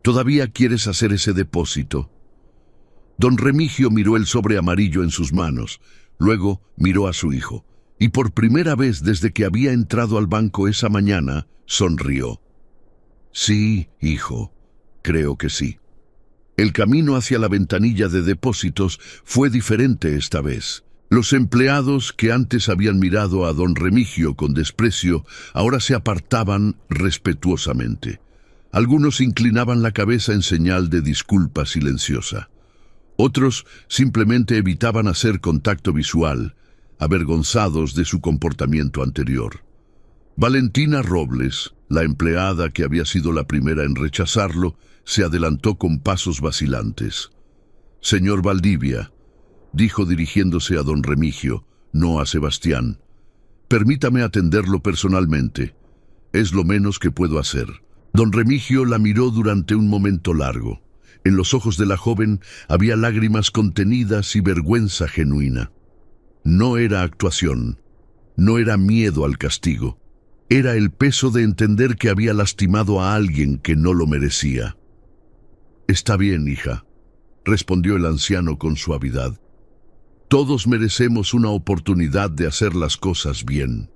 «¿todavía quieres hacer ese depósito?» Don Remigio miró el sobre amarillo en sus manos, luego miró a su hijo, y por primera vez desde que había entrado al banco esa mañana, sonrió. Sí, hijo, creo que sí. El camino hacia la ventanilla de depósitos fue diferente esta vez. Los empleados que antes habían mirado a don Remigio con desprecio, ahora se apartaban respetuosamente. Algunos inclinaban la cabeza en señal de disculpa silenciosa. Otros simplemente evitaban hacer contacto visual, avergonzados de su comportamiento anterior. Valentina Robles, la empleada que había sido la primera en rechazarlo, se adelantó con pasos vacilantes. «Señor Valdivia», dijo dirigiéndose a don Remigio, no a Sebastián, «permítame atenderlo personalmente. Es lo menos que puedo hacer». Don Remigio la miró durante un momento largo. En los ojos de la joven había lágrimas contenidas y vergüenza genuina. No era actuación, no era miedo al castigo. Era el peso de entender que había lastimado a alguien que no lo merecía. «Está bien, hija», respondió el anciano con suavidad. «Todos merecemos una oportunidad de hacer las cosas bien».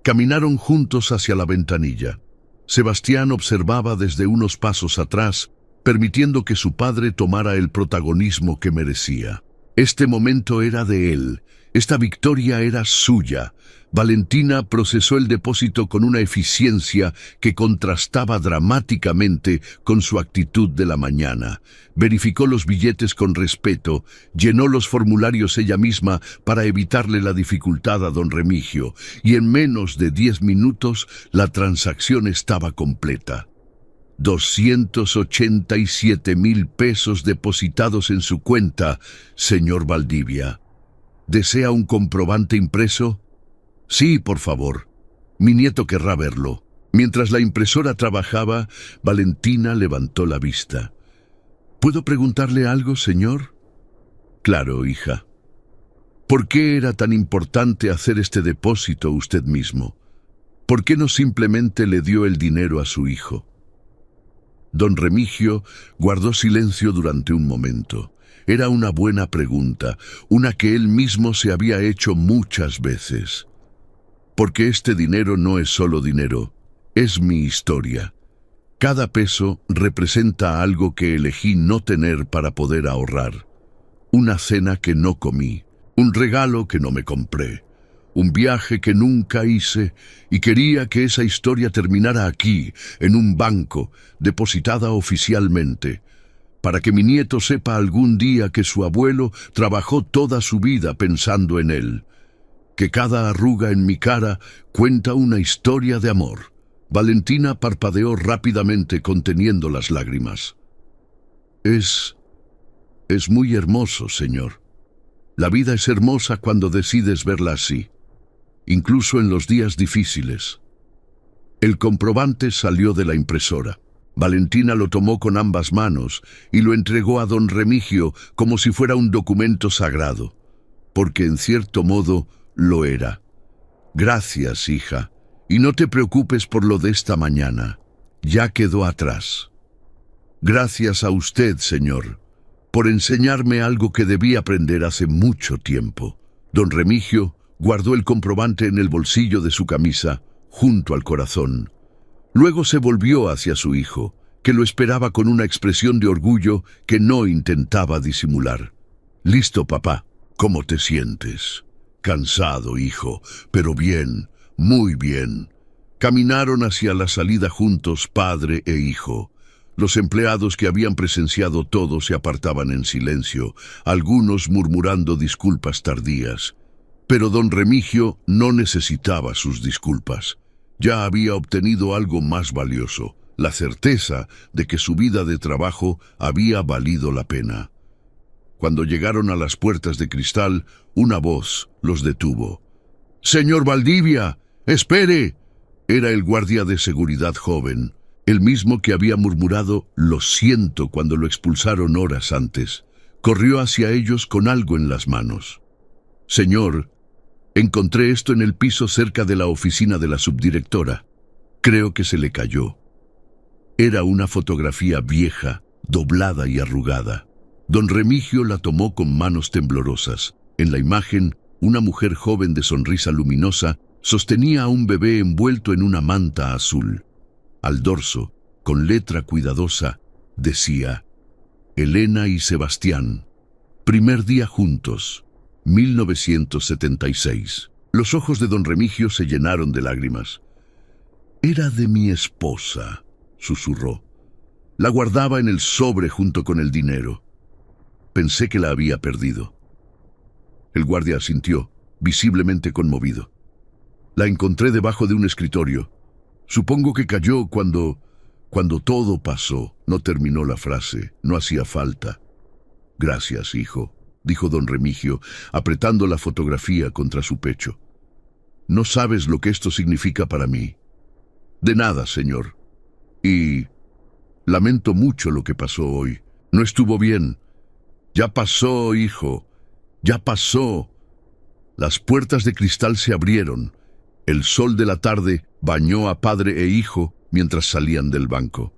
Caminaron juntos hacia la ventanilla. Sebastián observaba desde unos pasos atrás, permitiendo que su padre tomara el protagonismo que merecía. Este momento era de él, esta victoria era suya. Valentina procesó el depósito con una eficiencia que contrastaba dramáticamente con su actitud de la mañana. Verificó los billetes con respeto, llenó los formularios ella misma para evitarle la dificultad a don Remigio, y en menos de 10 minutos la transacción estaba completa. 287,000 pesos depositados en su cuenta, señor Valdivia. ¿Desea un comprobante impreso? Sí, por favor. Mi nieto querrá verlo. Mientras la impresora trabajaba, Valentina levantó la vista. ¿Puedo preguntarle algo, señor? Claro, hija. ¿Por qué era tan importante hacer este depósito usted mismo? ¿Por qué no simplemente le dio el dinero a su hijo? Don Remigio guardó silencio durante un momento. Era una buena pregunta, una que él mismo se había hecho muchas veces. Porque este dinero no es solo dinero, es mi historia. Cada peso representa algo que elegí no tener para poder ahorrar. Una cena que no comí, un regalo que no me compré, un viaje que nunca hice, y quería que esa historia terminara aquí, en un banco, depositada oficialmente, para que mi nieto sepa algún día que su abuelo trabajó toda su vida pensando en él, que cada arruga en mi cara cuenta una historia de amor. Valentina parpadeó rápidamente conteniendo las lágrimas. Es muy hermoso, señor. La vida es hermosa cuando decides verla así, incluso en los días difíciles. El comprobante salió de la impresora. Valentina lo tomó con ambas manos y lo entregó a don Remigio como si fuera un documento sagrado, porque en cierto modo lo era. Gracias, hija, y no te preocupes por lo de esta mañana. Ya quedó atrás. Gracias a usted, señor, por enseñarme algo que debí aprender hace mucho tiempo. Don Remigio guardó el comprobante en el bolsillo de su camisa, junto al corazón. Luego se volvió hacia su hijo, que lo esperaba con una expresión de orgullo que no intentaba disimular. «Listo, papá. ¿Cómo te sientes?» «Cansado, hijo, pero bien, muy bien». Caminaron hacia la salida juntos, padre e hijo. Los empleados que habían presenciado todo se apartaban en silencio, algunos murmurando disculpas tardías. Pero don Remigio no necesitaba sus disculpas. Ya había obtenido algo más valioso, la certeza de que su vida de trabajo había valido la pena. Cuando llegaron a las puertas de cristal, una voz los detuvo. «¡Señor Valdivia! ¡Espere!» Era el guardia de seguridad joven, el mismo que había murmurado «lo siento» cuando lo expulsaron horas antes. Corrió hacia ellos con algo en las manos. «Señor, encontré esto en el piso cerca de la oficina de la subdirectora. Creo que se le cayó». Era una fotografía vieja, doblada y arrugada. Don Remigio la tomó con manos temblorosas. En la imagen, una mujer joven de sonrisa luminosa sostenía a un bebé envuelto en una manta azul. Al dorso, con letra cuidadosa, decía: Elena y Sebastián, primer día juntos, 1976. Los ojos de don Remigio se llenaron de lágrimas. «Era de mi esposa», susurró. «La guardaba en el sobre junto con el dinero. Pensé que la había perdido». El guardia asintió, visiblemente conmovido. «La encontré debajo de un escritorio. Supongo que cayó cuando todo pasó». No terminó la frase, no hacía falta. «Gracias, hijo», dijo don Remigio, apretando la fotografía contra su pecho. «No sabes lo que esto significa para mí». «De nada, señor. Y lamento mucho lo que pasó hoy. No estuvo bien. Ya pasó, hijo. Ya pasó». Las puertas de cristal se abrieron. El sol de la tarde bañó a padre e hijo mientras salían del banco.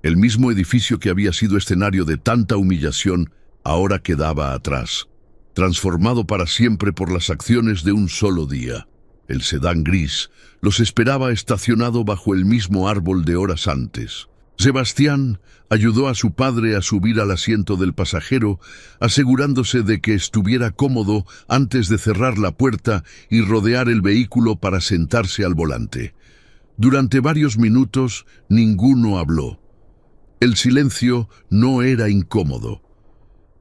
El mismo edificio que había sido escenario de tanta humillación ahora quedaba atrás, transformado para siempre por las acciones de un solo día. El sedán gris los esperaba estacionado bajo el mismo árbol de horas antes. Sebastián ayudó a su padre a subir al asiento del pasajero, asegurándose de que estuviera cómodo antes de cerrar la puerta y rodear el vehículo para sentarse al volante. Durante varios minutos ninguno habló. El silencio no era incómodo.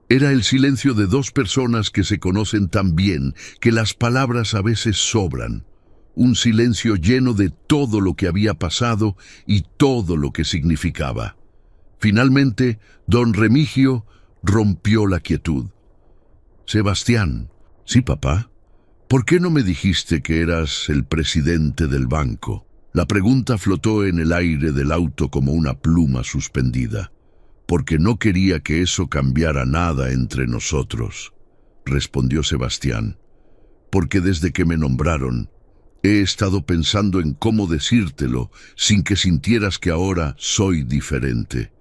Era el silencio de dos personas que se conocen tan bien que las palabras a veces sobran. Un silencio lleno de todo lo que había pasado y todo lo que significaba. Finalmente, don Remigio rompió la quietud. «Sebastián». «Sí, papá». «¿Por qué no me dijiste que eras el presidente del banco?» La pregunta flotó en el aire del auto como una pluma suspendida. «Porque no quería que eso cambiara nada entre nosotros», respondió Sebastián. «Porque desde que me nombraron, he estado pensando en cómo decírtelo sin que sintieras que ahora soy diferente,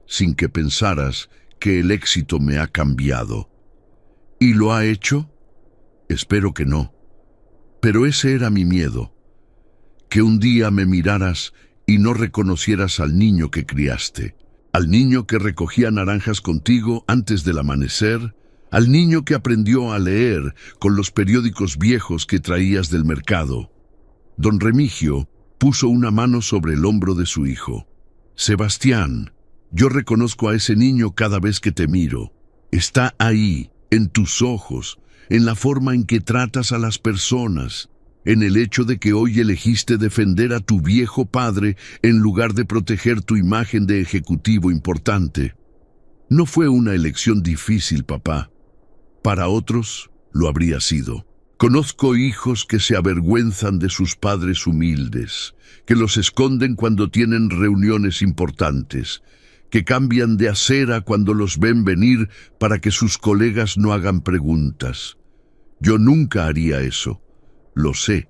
sin que pensaras que el éxito me ha cambiado». «¿Y lo ha hecho?» «Espero que no. Pero ese era mi miedo, que un día me miraras y no reconocieras al niño que criaste, al niño que recogía naranjas contigo antes del amanecer, al niño que aprendió a leer con los periódicos viejos que traías del mercado». Don Remigio puso una mano sobre el hombro de su hijo. «Sebastián, yo reconozco a ese niño cada vez que te miro. Está ahí, en tus ojos, en la forma en que tratas a las personas, en el hecho de que hoy elegiste defender a tu viejo padre en lugar de proteger tu imagen de ejecutivo importante. No fue una elección difícil, papá. Para otros lo habría sido. Conozco hijos que se avergüenzan de sus padres humildes, que los esconden cuando tienen reuniones importantes, que cambian de acera cuando los ven venir para que sus colegas no hagan preguntas. Yo nunca haría eso. Lo sé,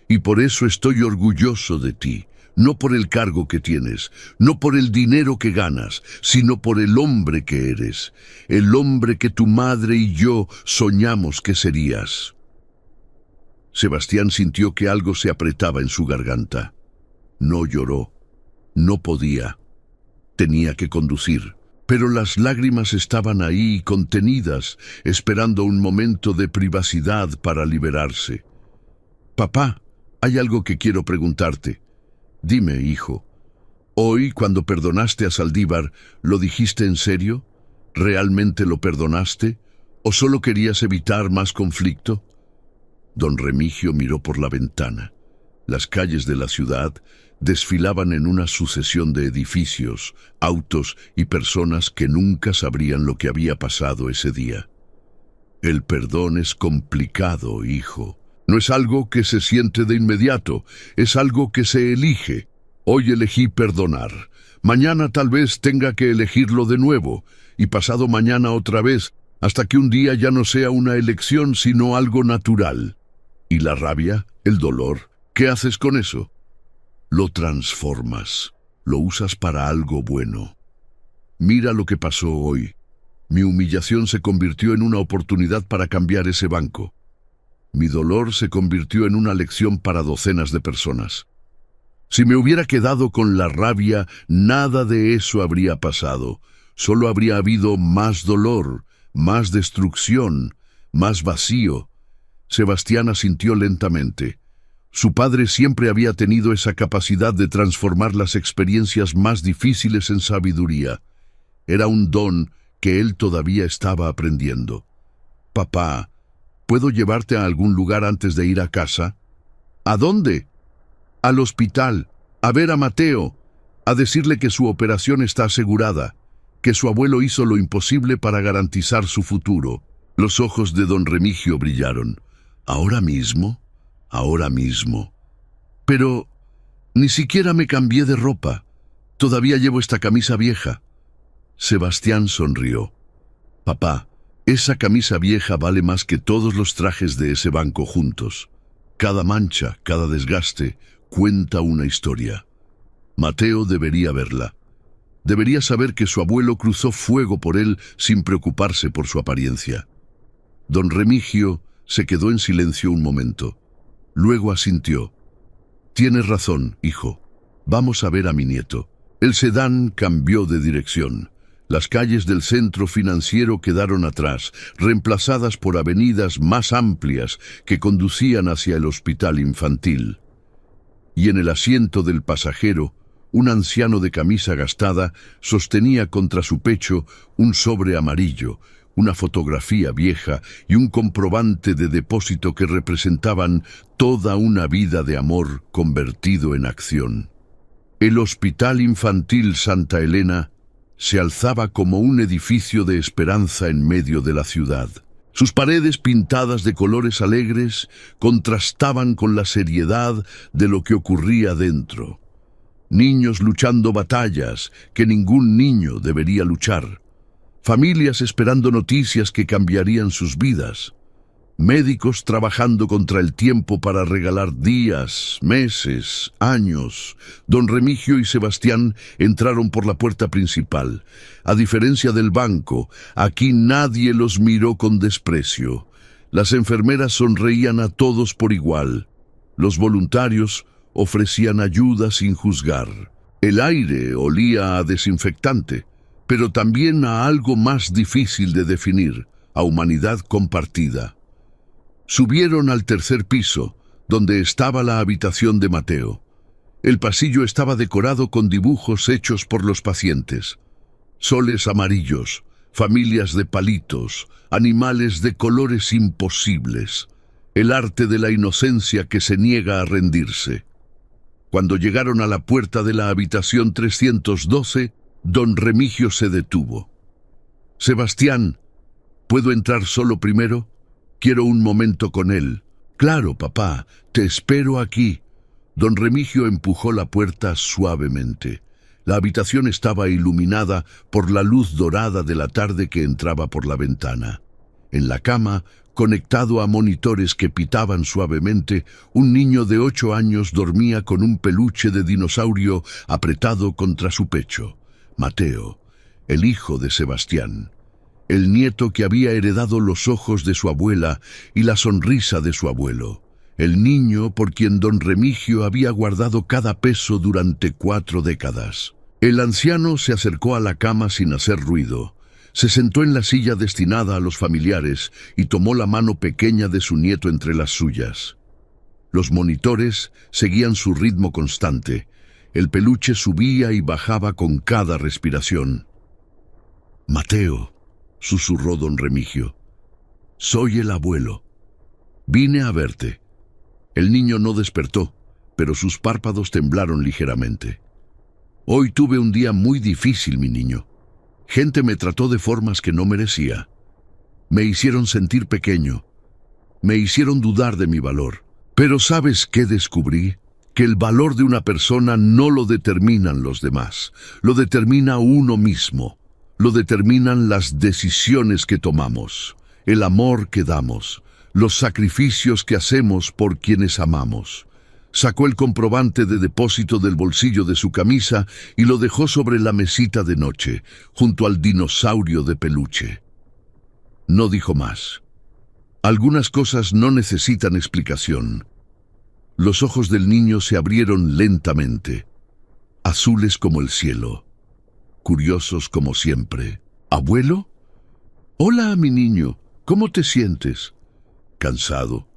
y por eso estoy orgulloso de ti, no por el cargo que tienes, no por el dinero que ganas, sino por el hombre que eres, el hombre que tu madre y yo soñamos que serías». Sebastián sintió que algo se apretaba en su garganta. No lloró, no podía. Tenía que conducir, pero las lágrimas estaban ahí contenidas, esperando un momento de privacidad para liberarse. «Papá, hay algo que quiero preguntarte. Dime, hijo, hoy cuando perdonaste a Saldívar, ¿lo dijiste en serio? ¿Realmente lo perdonaste? ¿O solo querías evitar más conflicto?» Don Remigio miró por la ventana. Las calles de la ciudad desfilaban en una sucesión de edificios, autos y personas que nunca sabrían lo que había pasado ese día. «El perdón es complicado, hijo. No es algo que se siente de inmediato, es algo que se elige. Hoy elegí perdonar. Mañana tal vez tenga que elegirlo de nuevo, y pasado mañana otra vez, hasta que un día ya no sea una elección sino algo natural. ¿Y la rabia, el dolor, qué haces con eso? Lo transformas, lo usas para algo bueno. Mira lo que pasó hoy. Mi humillación se convirtió en una oportunidad para cambiar ese banco. Mi dolor se convirtió en una lección para docenas de personas. Si me hubiera quedado con la rabia, nada de eso habría pasado. Solo habría habido más dolor, más destrucción, más vacío. Sebastián asintió lentamente. Su padre siempre había tenido esa capacidad de transformar las experiencias más difíciles en sabiduría. Era un don que él todavía estaba aprendiendo. «Papá, ¿puedo llevarte a algún lugar antes de ir a casa?» «¿A dónde?» «Al hospital, a ver a Mateo, a decirle que su operación está asegurada, que su abuelo hizo lo imposible para garantizar su futuro». Los ojos de don Remigio brillaron. «¿Ahora mismo? Ahora mismo. Pero ni siquiera me cambié de ropa. Todavía llevo esta camisa vieja». Sebastián sonrió. «Papá, esa camisa vieja vale más que todos los trajes de ese banco juntos. Cada mancha, cada desgaste, cuenta una historia. Mateo debería verla. Debería saber que su abuelo cruzó fuego por él sin preocuparse por su apariencia». Don Remigio se quedó en silencio un momento. Luego asintió. «Tienes razón, hijo. Vamos a ver a mi nieto». El sedán cambió de dirección. Las calles del centro financiero quedaron atrás, reemplazadas por avenidas más amplias que conducían hacia el hospital infantil. Y en el asiento del pasajero, un anciano de camisa gastada sostenía contra su pecho un sobre amarillo, una fotografía vieja y un comprobante de depósito que representaban toda una vida de amor convertido en acción. El Hospital Infantil Santa Elena se alzaba como un edificio de esperanza en medio de la ciudad. Sus paredes pintadas de colores alegres contrastaban con la seriedad de lo que ocurría dentro. Niños luchando batallas que ningún niño debería luchar. Familias esperando noticias que cambiarían sus vidas. Médicos trabajando contra el tiempo para regalar días, meses, años. Don Remigio y Sebastián entraron por la puerta principal. A diferencia del banco, aquí nadie los miró con desprecio. Las enfermeras sonreían a todos por igual. Los voluntarios ofrecían ayuda sin juzgar. El aire olía a desinfectante, pero también a algo más difícil de definir, a humanidad compartida. Subieron al tercer piso, donde estaba la habitación de Mateo. El pasillo estaba decorado con dibujos hechos por los pacientes. Soles amarillos, familias de palitos, animales de colores imposibles. El arte de la inocencia que se niega a rendirse. Cuando llegaron a la puerta de la habitación 312, don Remigio se detuvo. «Sebastián, ¿puedo entrar solo primero? Quiero un momento con él». «Claro, papá, te espero aquí». Don Remigio empujó la puerta suavemente. La habitación estaba iluminada por la luz dorada de la tarde que entraba por la ventana. En la cama, conectado a monitores que pitaban suavemente, un niño de 8 años dormía con un peluche de dinosaurio apretado contra su pecho. Mateo, el hijo de Sebastián. El nieto que había heredado los ojos de su abuela y la sonrisa de su abuelo. El niño por quien don Remigio había guardado cada peso durante 4 décadas. El anciano se acercó a la cama sin hacer ruido. Se sentó en la silla destinada a los familiares y tomó la mano pequeña de su nieto entre las suyas. Los monitores seguían su ritmo constante. El peluche subía y bajaba con cada respiración. «Mateo», susurró don Remigio, «soy el abuelo. Vine a verte». El niño no despertó, pero sus párpados temblaron ligeramente. «Hoy tuve un día muy difícil, mi niño. Gente me trató de formas que no merecía. Me hicieron sentir pequeño. Me hicieron dudar de mi valor. Pero ¿sabes qué descubrí? Que el valor de una persona no lo determinan los demás. Lo determina uno mismo. Lo determinan las decisiones que tomamos, el amor que damos, los sacrificios que hacemos por quienes amamos. Sacó el comprobante de depósito del bolsillo de su camisa y lo dejó sobre la mesita de noche, junto al dinosaurio de peluche. No dijo más. Algunas cosas no necesitan explicación. Los ojos del niño se abrieron lentamente, azules como el cielo, curiosos como siempre. ¿Abuelo? Hola, mi niño. ¿Cómo te sientes? Cansado,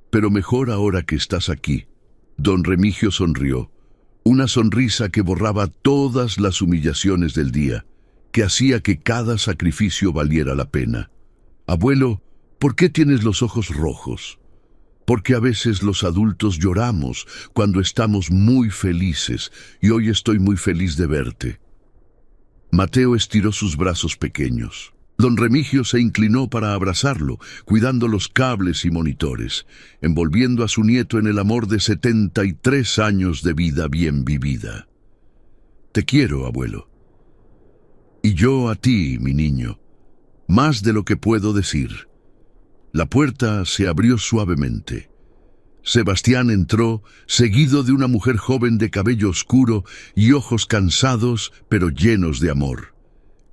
pero mejor ahora que estás aquí. Don Remigio sonrió, una sonrisa que borraba todas las humillaciones del día, que hacía que cada sacrificio valiera la pena. Abuelo, ¿por qué tienes los ojos rojos? Porque a veces los adultos lloramos cuando estamos muy felices, y hoy estoy muy feliz de verte. Mateo estiró sus brazos pequeños. Don Remigio se inclinó para abrazarlo, cuidando los cables y monitores, envolviendo a su nieto en el amor de 73 años de vida bien vivida. Te quiero, abuelo. Y yo a ti, mi niño, más de lo que puedo decir. La puerta se abrió suavemente. Sebastián entró, seguido de una mujer joven de cabello oscuro y ojos cansados, pero llenos de amor.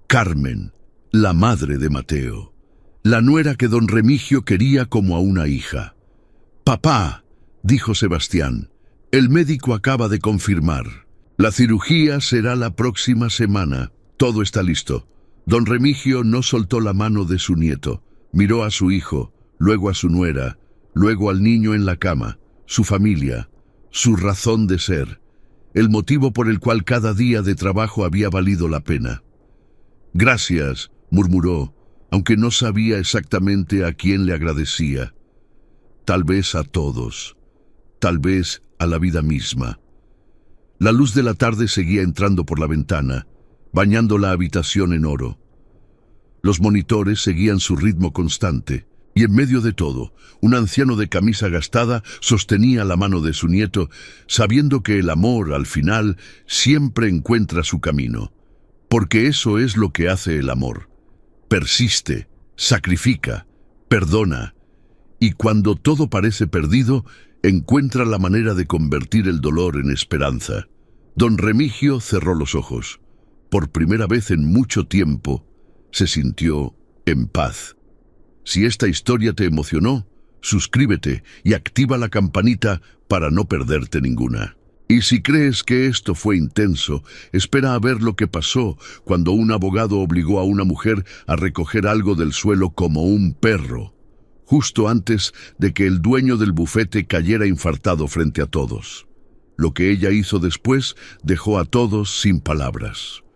Carmen, la madre de Mateo, la nuera que don Remigio quería como a una hija. «Papá», dijo Sebastián, «el médico acaba de confirmar. La cirugía será la próxima semana. Todo está listo». Don Remigio no soltó la mano de su nieto. Miró a su hijo, luego a su nuera, luego al niño en la cama, su familia, su razón de ser, el motivo por el cual cada día de trabajo había valido la pena. «Gracias», murmuró, aunque no sabía exactamente a quién le agradecía. Tal vez a todos, tal vez a la vida misma. La luz de la tarde seguía entrando por la ventana, bañando la habitación en oro. Los monitores seguían su ritmo constante, y en medio de todo, un anciano de camisa gastada sostenía la mano de su nieto, sabiendo que el amor, al final, siempre encuentra su camino, porque eso es lo que hace el amor. Persiste, sacrifica, perdona, y cuando todo parece perdido, encuentra la manera de convertir el dolor en esperanza. Don Remigio cerró los ojos. Por primera vez en mucho tiempo, se sintió en paz. Si esta historia te emocionó, suscríbete y activa la campanita para no perderte ninguna. Y si crees que esto fue intenso, espera a ver lo que pasó cuando un abogado obligó a una mujer a recoger algo del suelo como un perro, justo antes de que el dueño del bufete cayera infartado frente a todos. Lo que ella hizo después dejó a todos sin palabras.